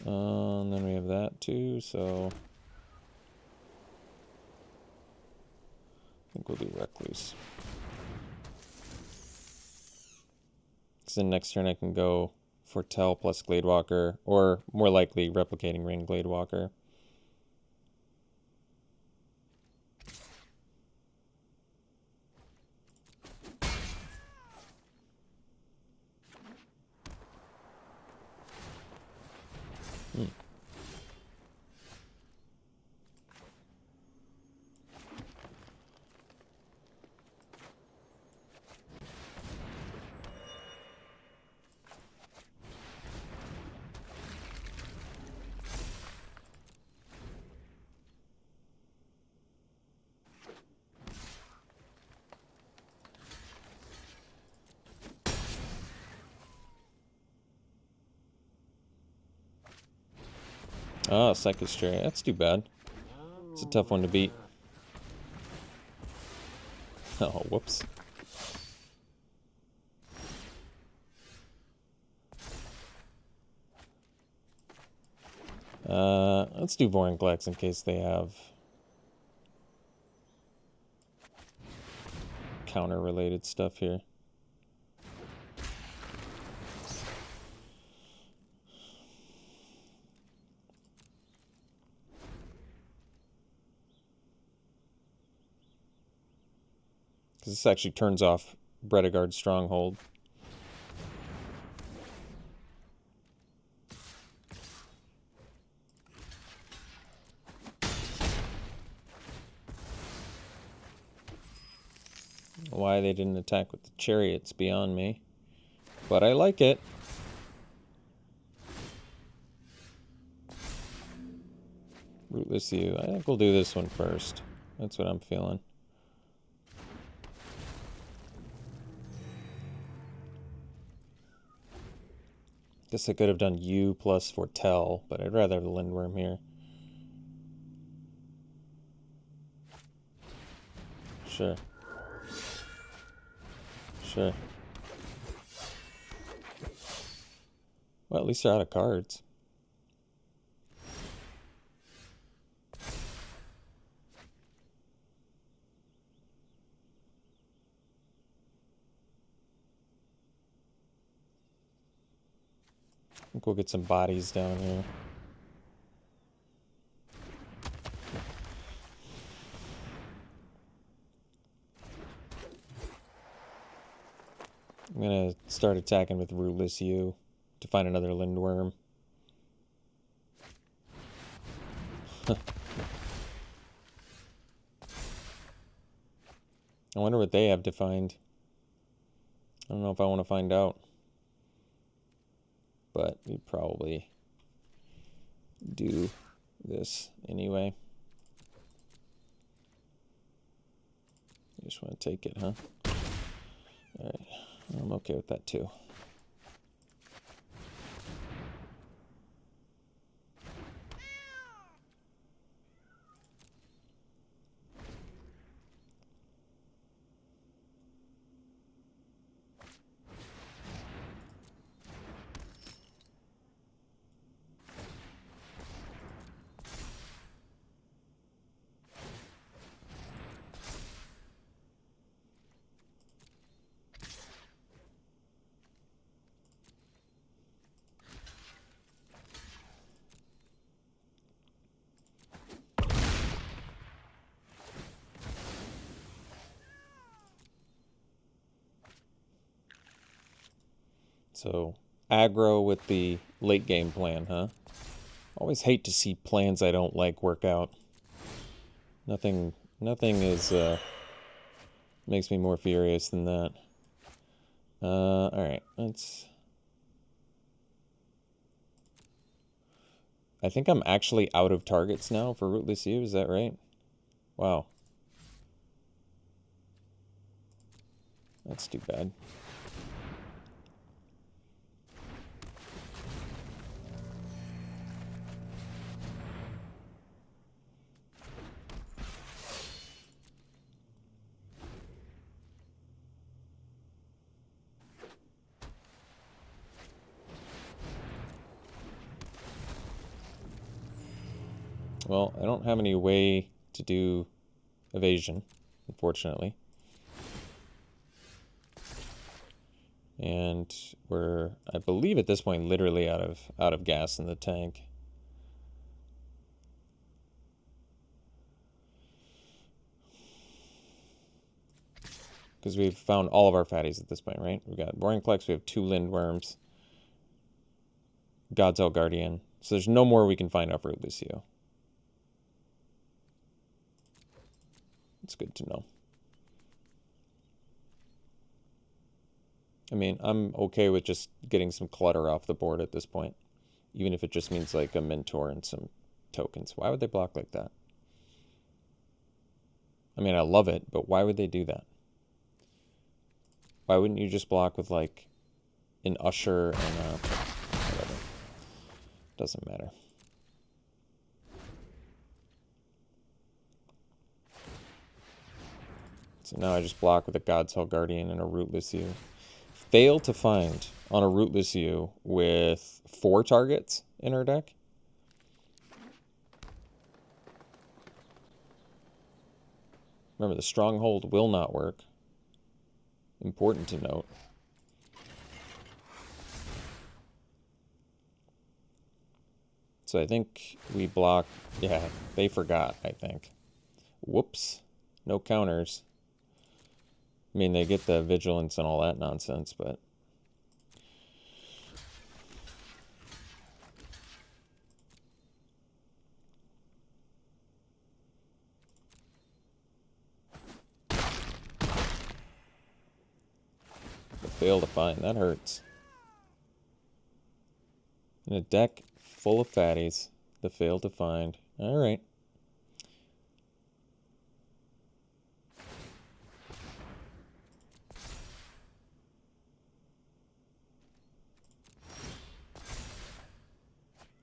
And then we have that too, so... I think we'll do Recluse. So then next turn I can go Foretell plus Gladewalker, or more likely Replicating Ring Gladewalker. Oh, Psychic Chariot. That's too bad. It's a tough one to beat. Oh, whoops. Let's do Vorinclex in case they have counter-related stuff here. Because this actually turns off Bredegard's Stronghold. Why they didn't attack with the chariots beyond me. But I like it. Rootless You. I think we'll do this one first. That's what I'm feeling. Guess I could have done U plus Foretell, but I'd rather have the Lindworm here. Sure. Sure. Well, at least they're out of cards. I think we'll get some bodies down here. I'm gonna start attacking with Rootless You to find another Lindworm. I wonder what they have to find. I don't know if I want to find out. But we'd probably do this anyway. You just want to take it, huh? Alright, I'm okay with that too. So, aggro with the late game plan, huh? Always hate to see plans I don't like work out. Nothing is, makes me more furious than that. Alright, let's... I think I'm actually out of targets now for Rootless You, is that right? Wow. That's too bad. Well, I don't have any way to do evasion, unfortunately. And we're, I believe at this point, literally out of gas in the tank. Because we've found all of our fatties at this point, right? We've got Vorinclex, we have 2 Lindworms, God's All Guardian. So there's no more we can find off Rootless You. It's good to know. I mean, I'm okay with just getting some clutter off the board at this point. Even if it just means like a Mentor and some tokens. Why would they block like that? I mean, I love it, but why would they do that? Why wouldn't you just block with like an Usher and whatever? Doesn't matter. So now I just block with a God's Hell Guardian and a Rootless U. Fail to find on a Rootless U with 4 targets in our deck. Remember, the Stronghold will not work. Important to note. So I think we block... Yeah, they forgot, I think. Whoops. No counters. I mean, they get the Vigilance and all that nonsense, but... They fail to find. That hurts. In a deck full of fatties, the fail to find. Alright.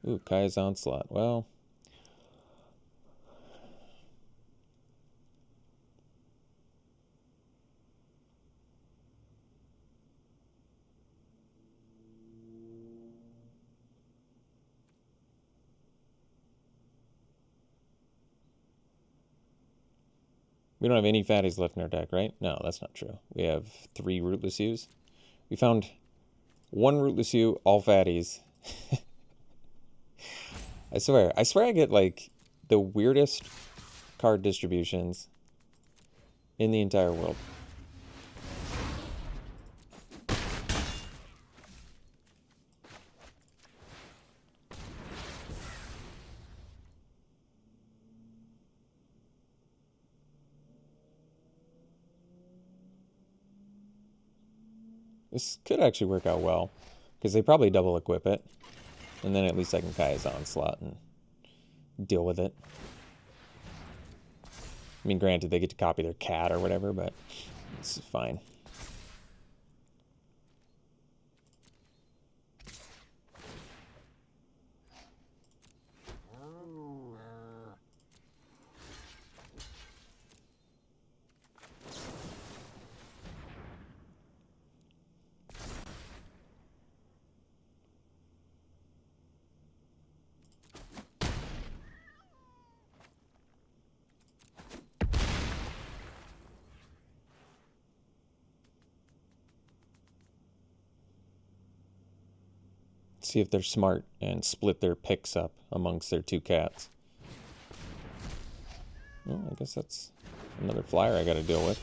Ooh, Kai's Onslaught. Well... We don't have any fatties left in our deck, right? No, that's not true. We have 3 Rootless U's. We found 1 Rootless U, all fatties. I swear I get, like, the weirdest card distributions in the entire world. This could actually work out well, because they probably double equip it, and then at least I can Kai's Onslaught and deal with it. I mean, granted, they get to copy their cat or whatever, but it's fine. See if they're smart and split their picks up amongst their 2 cats. Well, I guess that's another flyer I gotta deal with.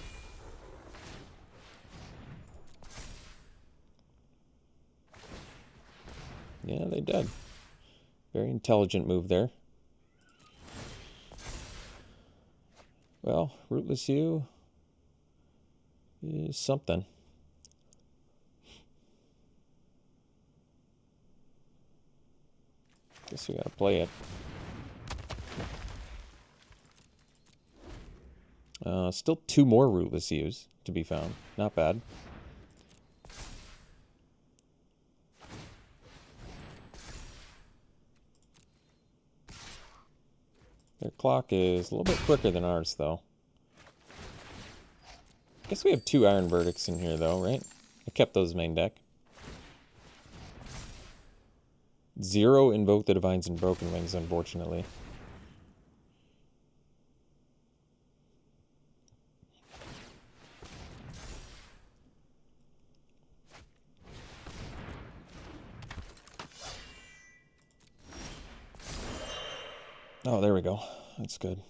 Yeah, they did. Very intelligent move there. Well, Rootless U is something. Guess we gotta play it. Still 2 more Rootless U's to be found. Not bad. Their clock is a little bit quicker than ours, though. Guess we have 2 Iron Verdicts in here, though, right? I kept those main deck. 0 Invoke the Divines and Broken Wings, unfortunately. Oh, there we go. That's good.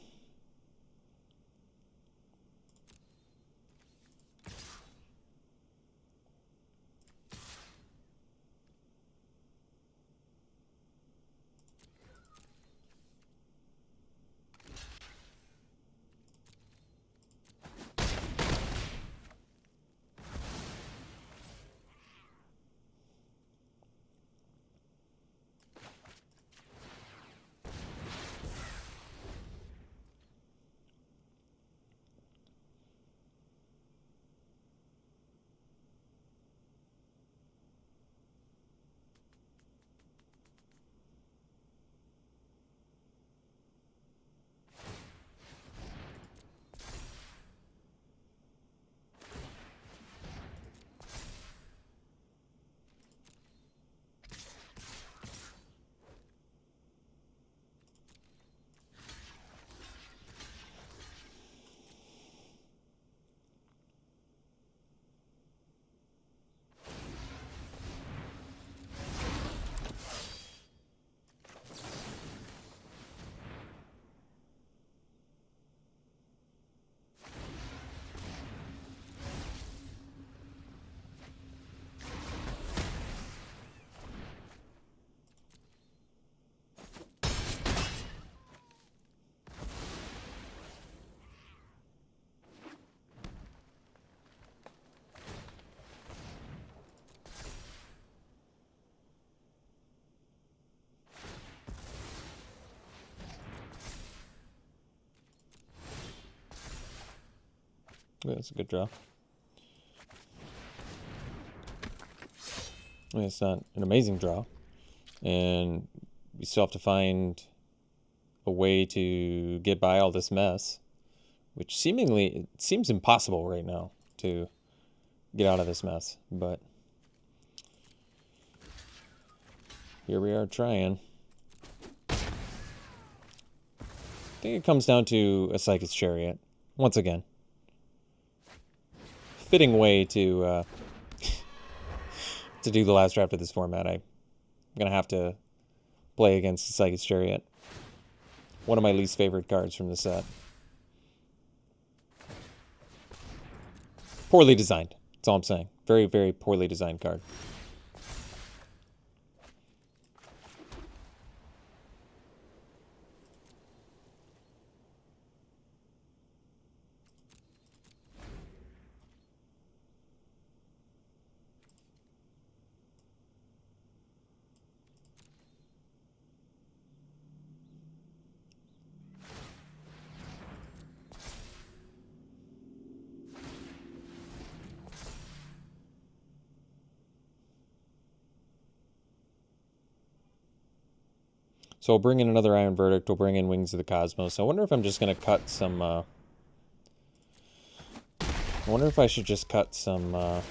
Ooh, that's a good draw. I mean, it's not an amazing draw. And we still have to find a way to get by all this mess, which seemingly it seems impossible right now to get out of this mess, but here we are trying. I think it comes down to a Psychic's Chariot once again. Fitting way to to do the last draft of this format. I'm gonna have to play against the Psychic's Chariot. One of my least favorite cards from the set. Poorly designed. That's all I'm saying. Very, very poorly designed card. So we'll bring in another Iron Verdict. We'll bring in Wings of the Cosmos. I wonder if I'm just going to cut some... I wonder if I should just cut some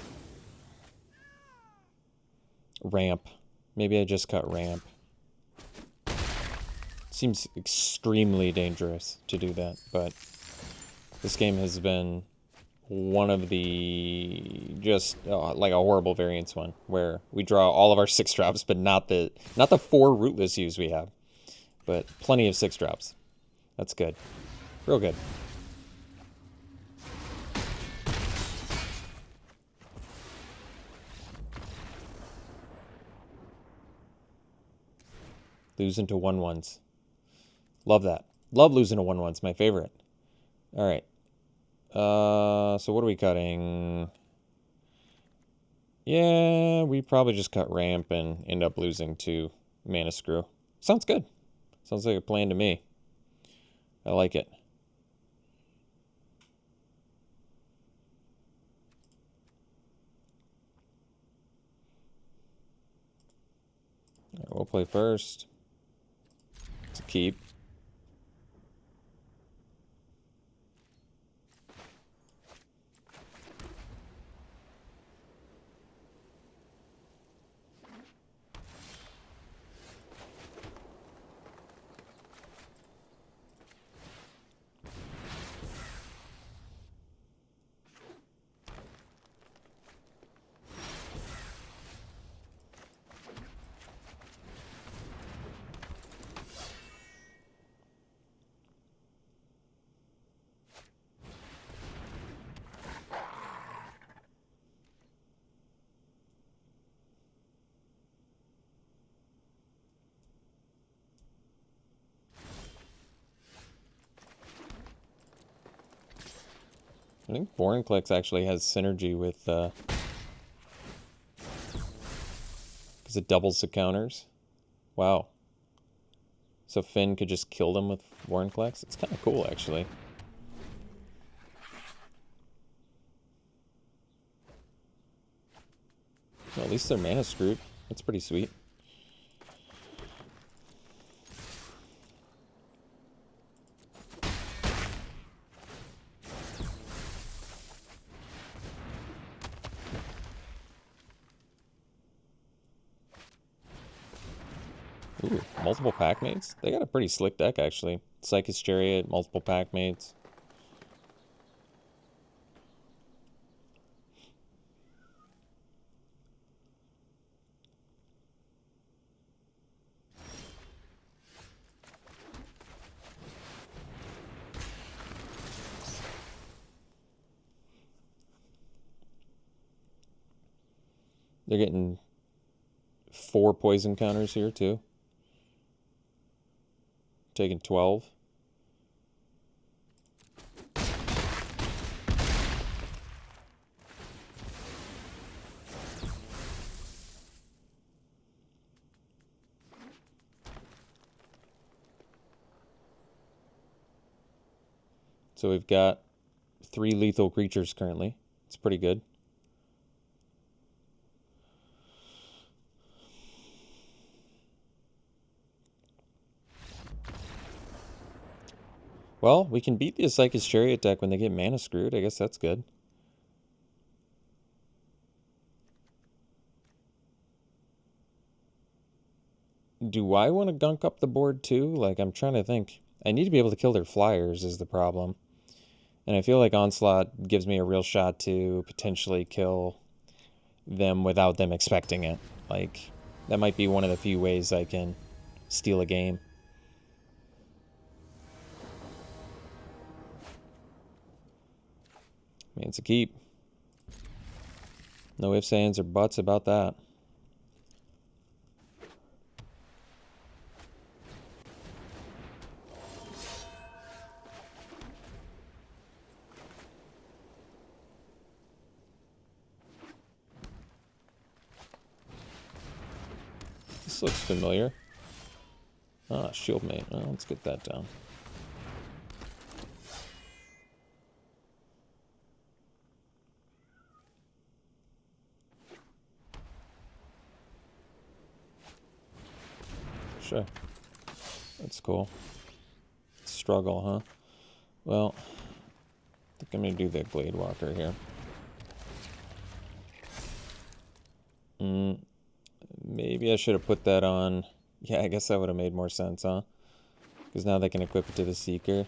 ramp. Maybe I just cut ramp. Seems extremely dangerous to do that, but this game has been one of the just like a horrible variance one, where we draw all of our 6-drops, but not the 4 Rootless U's we have. But plenty of 6-drops. That's good. Real good. Losing to 1/1s. Love that. Love losing to 1/1s. My favorite. All right. So what are we cutting? Yeah, we probably just cut ramp and end up losing to Mana Screw. Sounds good. Sounds like a plan to me. I like it. All right, we'll play first. It's a keep. I think Vorinclex actually has synergy with, because it doubles the counters. Wow. So Finn could just kill them with Vorinclex? It's kind of cool, actually. Well, at least they're mana screwed. That's pretty sweet. Ooh, multiple pack mates? They got a pretty slick deck, actually. Psychic's Chariot, multiple pack mates. They're getting 4 poison counters here, too. Taking 12. So we've got 3 lethal creatures currently. It's pretty good. Well, we can beat the Psychic Chariot deck when they get mana screwed. I guess that's good. Do I want to gunk up the board too? Like, I'm trying to think. I need to be able to kill their flyers is the problem. And I feel like Onslaught gives me a real shot to potentially kill them without them expecting it. Like, that might be one of the few ways I can steal a game. I mean, it's a keep. No ifs, ands, or buts about that. This looks familiar. Ah, Shieldmate. Oh, let's get that down. Sure. That's cool. Struggle, huh? Well, I think I'm going to do the Glade Walker here. Maybe I should have put that on. Yeah, I guess that would have made more sense, huh? Because now they can equip it to the Seeker.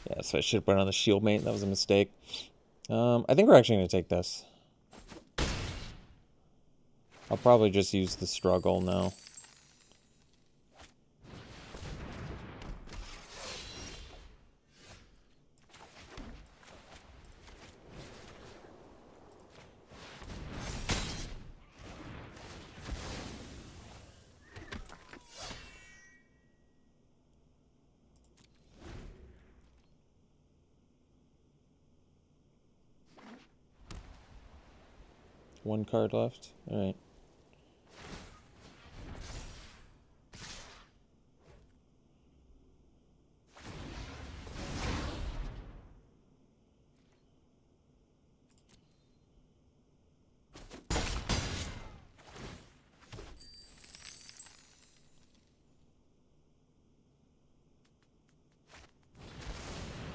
Yeah, so I should have put it on the Shieldmate. That was a mistake. I think we're actually going to take this. I'll probably just use the Struggle now. One card left. All right.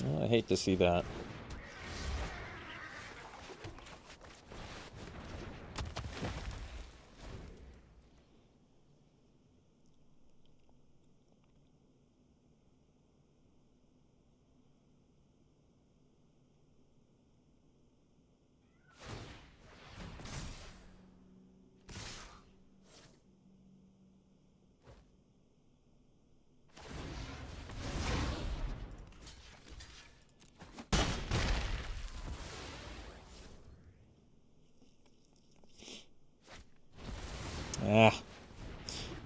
Well, I hate to see that. Ah. I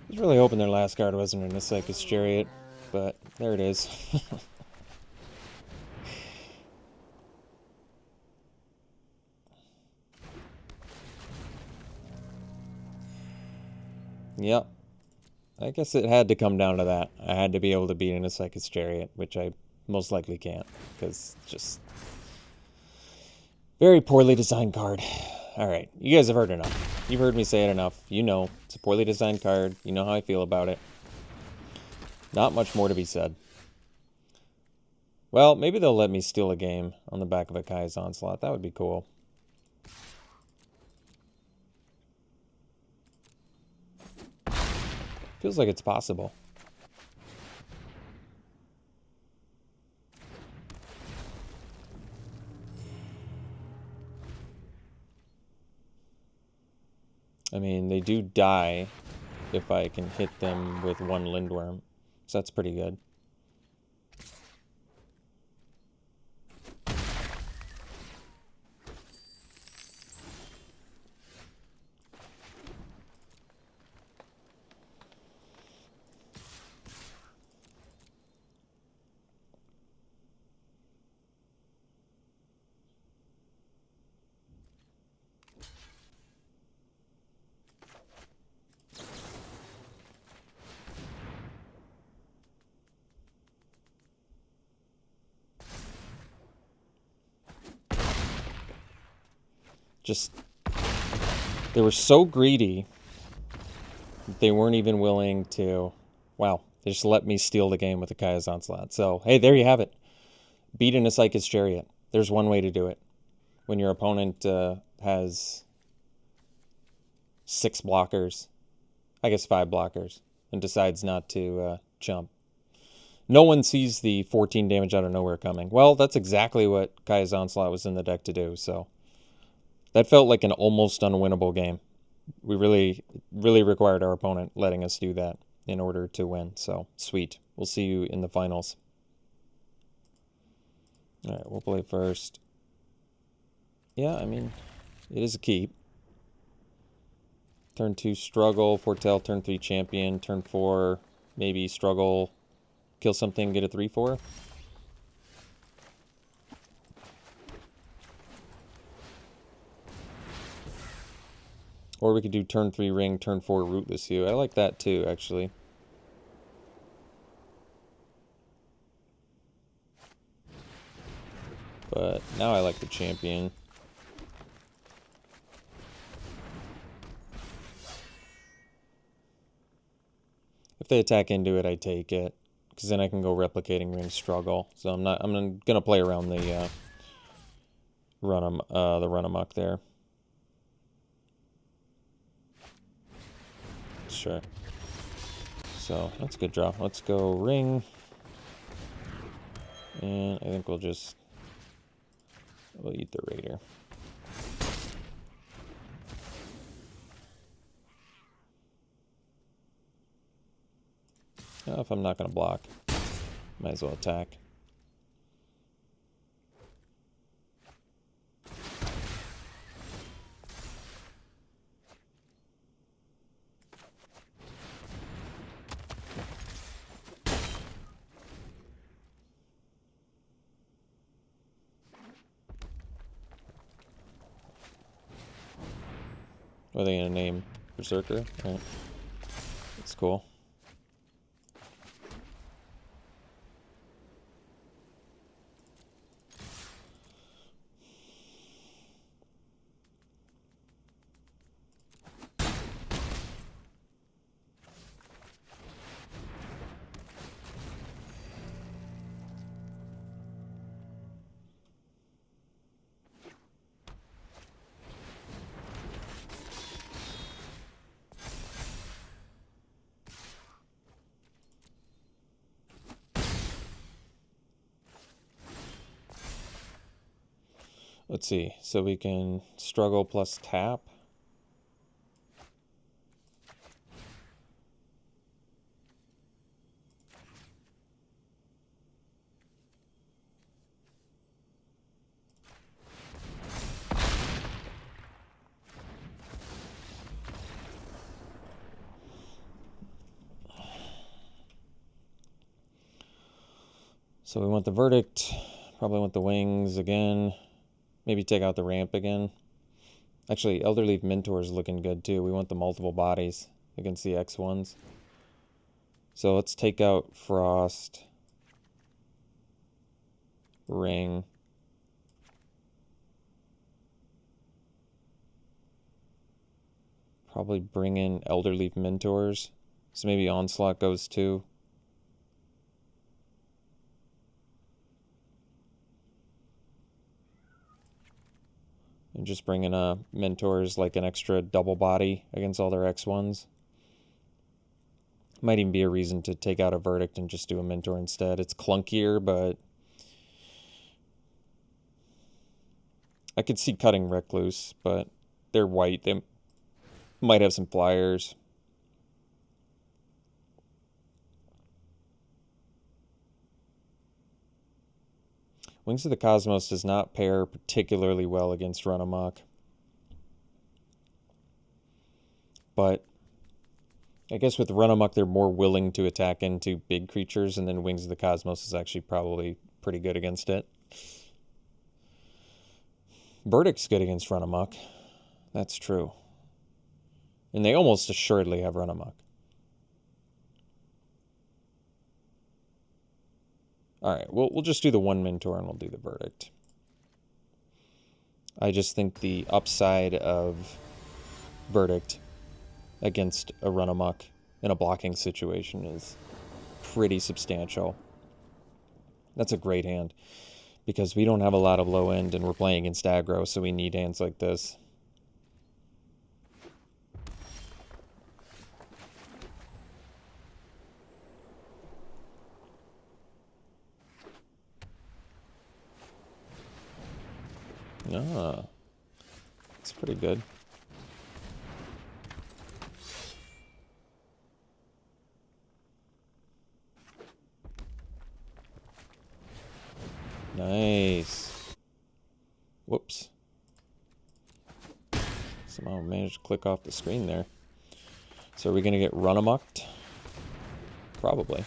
was really hoping their last card wasn't in a Psychic Chariot, but there it is. Yep. I guess it had to come down to that. I had to be able to beat in a Psychic Chariot, which I most likely can't, because just very poorly designed card. Alright, you guys have heard enough. You've heard me say it enough. You know, it's a poorly designed card. You know how I feel about it. Not much more to be said. Well, maybe they'll let me steal a game on the back of a Kai's Onslaught. That would be cool. Feels like it's possible. I mean, they do die if I can hit them with one Lindworm, so that's pretty good. Just, they were so greedy that they weren't even willing to, wow, they just let me steal the game with the Kaya's Onslaught. So, hey, there you have it. Beat in a Psychic's Chariot. There's one way to do it. When your opponent has 6 blockers, I guess 5 blockers, and decides not to jump. No one sees the 14 damage out of nowhere coming. Well, that's exactly what Kaya's Onslaught was in the deck to do, so that felt like an almost unwinnable game. We really required our opponent letting us do that in order to win, so sweet. We'll see you in the finals. All right, we'll play first. Yeah, I mean, it is a keep. Turn 2, struggle, foretell, turn 3, champion, turn 4, maybe struggle, kill something, get a 3/4. Or we could do turn 3 ring, turn 4 rootless you. I like that too, actually. But now I like the champion. If they attack into it, I take it, because then I can go replicating ring struggle. So I'm gonna play around the run amok there. Sure. So that's a good draw. Let's go ring, and I think we'll eat the raider. Now, if I'm not going to block, might as well attack. What are they going to name? Berserker? Right. That's cool. Let's see. So we can struggle plus tap. So we want the verdict. Probably want the wings again. Maybe take out the ramp again. Actually, Elderleaf Mentor is looking good too. We want the multiple bodies against the X1s. So let's take out Frost. Ring. Probably bring in Elderleaf Mentors. So maybe Onslaught goes too. And just bring in Mentors like an extra double body against all their X1s. Might even be a reason to take out a Verdict and just do a Mentor instead. It's clunkier, but I could see cutting Recluse, but they're white. They might have some flyers. Wings of the Cosmos does not pair particularly well against Run Amok. But I guess with Run Amok, they're more willing to attack into big creatures, and then Wings of the Cosmos is actually probably pretty good against it. Verdict's good against Run Amok. That's true. And they almost assuredly have Run Amok. All right, we'll just do the one Mentor and we'll do the Verdict. I just think the upside of Verdict against a run amok in a blocking situation is pretty substantial. That's a great hand, because we don't have a lot of low end and we're playing against aggro, so we need hands like this. Ah, that's pretty good. Nice. Whoops. Somehow managed to click off the screen there. So are we going to get run amucked? Probably.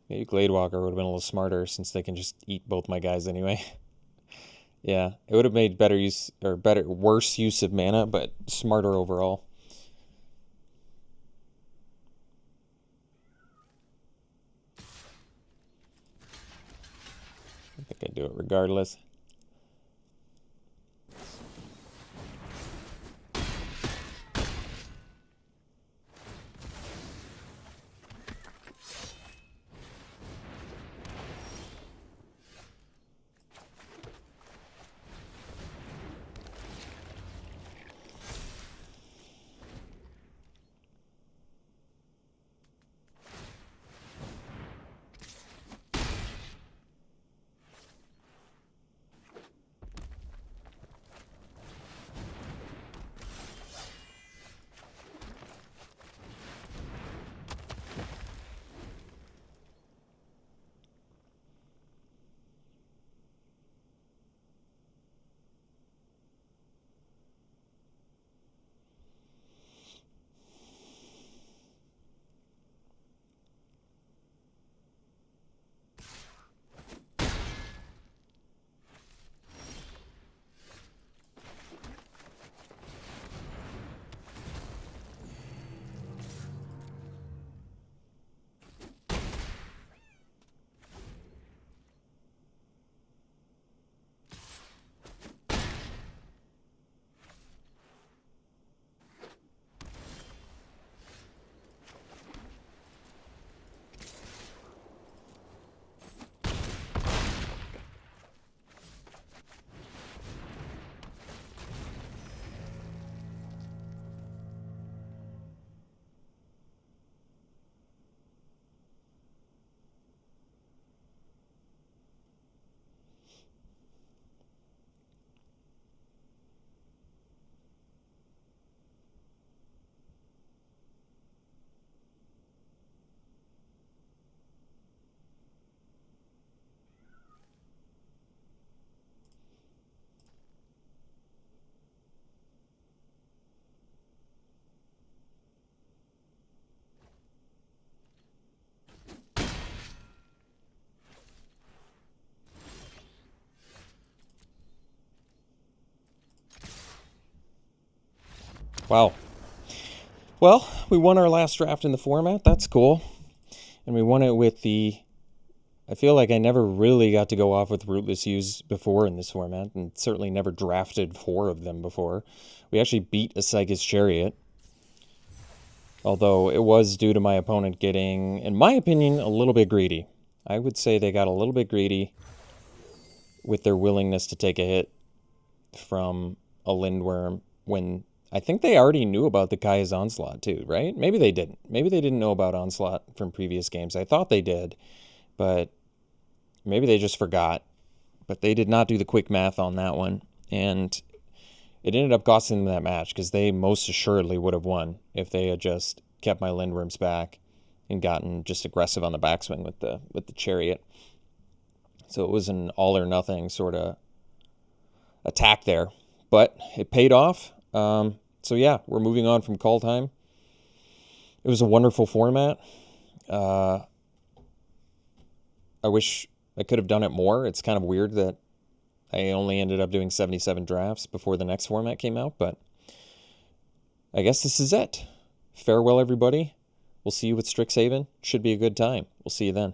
Maybe Gladewalker would have been a little smarter, since they can just eat both my guys anyway. Yeah, it would have made better use, or worse use of mana, but smarter overall. I think I'd do it regardless. Wow. Well, we won our last draft in the format. That's cool. And we won it with the... I feel like I never really got to go off with Rootless Use before in this format, and certainly never drafted 4 of them before. We actually beat a Psychic's Chariot, although it was due to my opponent getting, in my opinion, a little bit greedy. I would say they got a little bit greedy with their willingness to take a hit from a Lindworm when I think they already knew about the Kaya's Onslaught too, right? Maybe they didn't. Maybe they didn't know about Onslaught from previous games. I thought they did, but maybe they just forgot. But they did not do the quick math on that one, and it ended up costing them that match, because they most assuredly would have won if they had just kept my Lindworms back and gotten just aggressive on the backswing with the Chariot. So it was an all or nothing sort of attack there, but it paid off. So yeah, we're moving on from Kaldheim. It was a wonderful format. I wish I could have done it more. It's kind of weird that I only ended up doing 77 drafts before the next format came out, but I guess this is it. farewell, everybody. We'll see you with Strixhaven. Should be a good time. We'll see you then.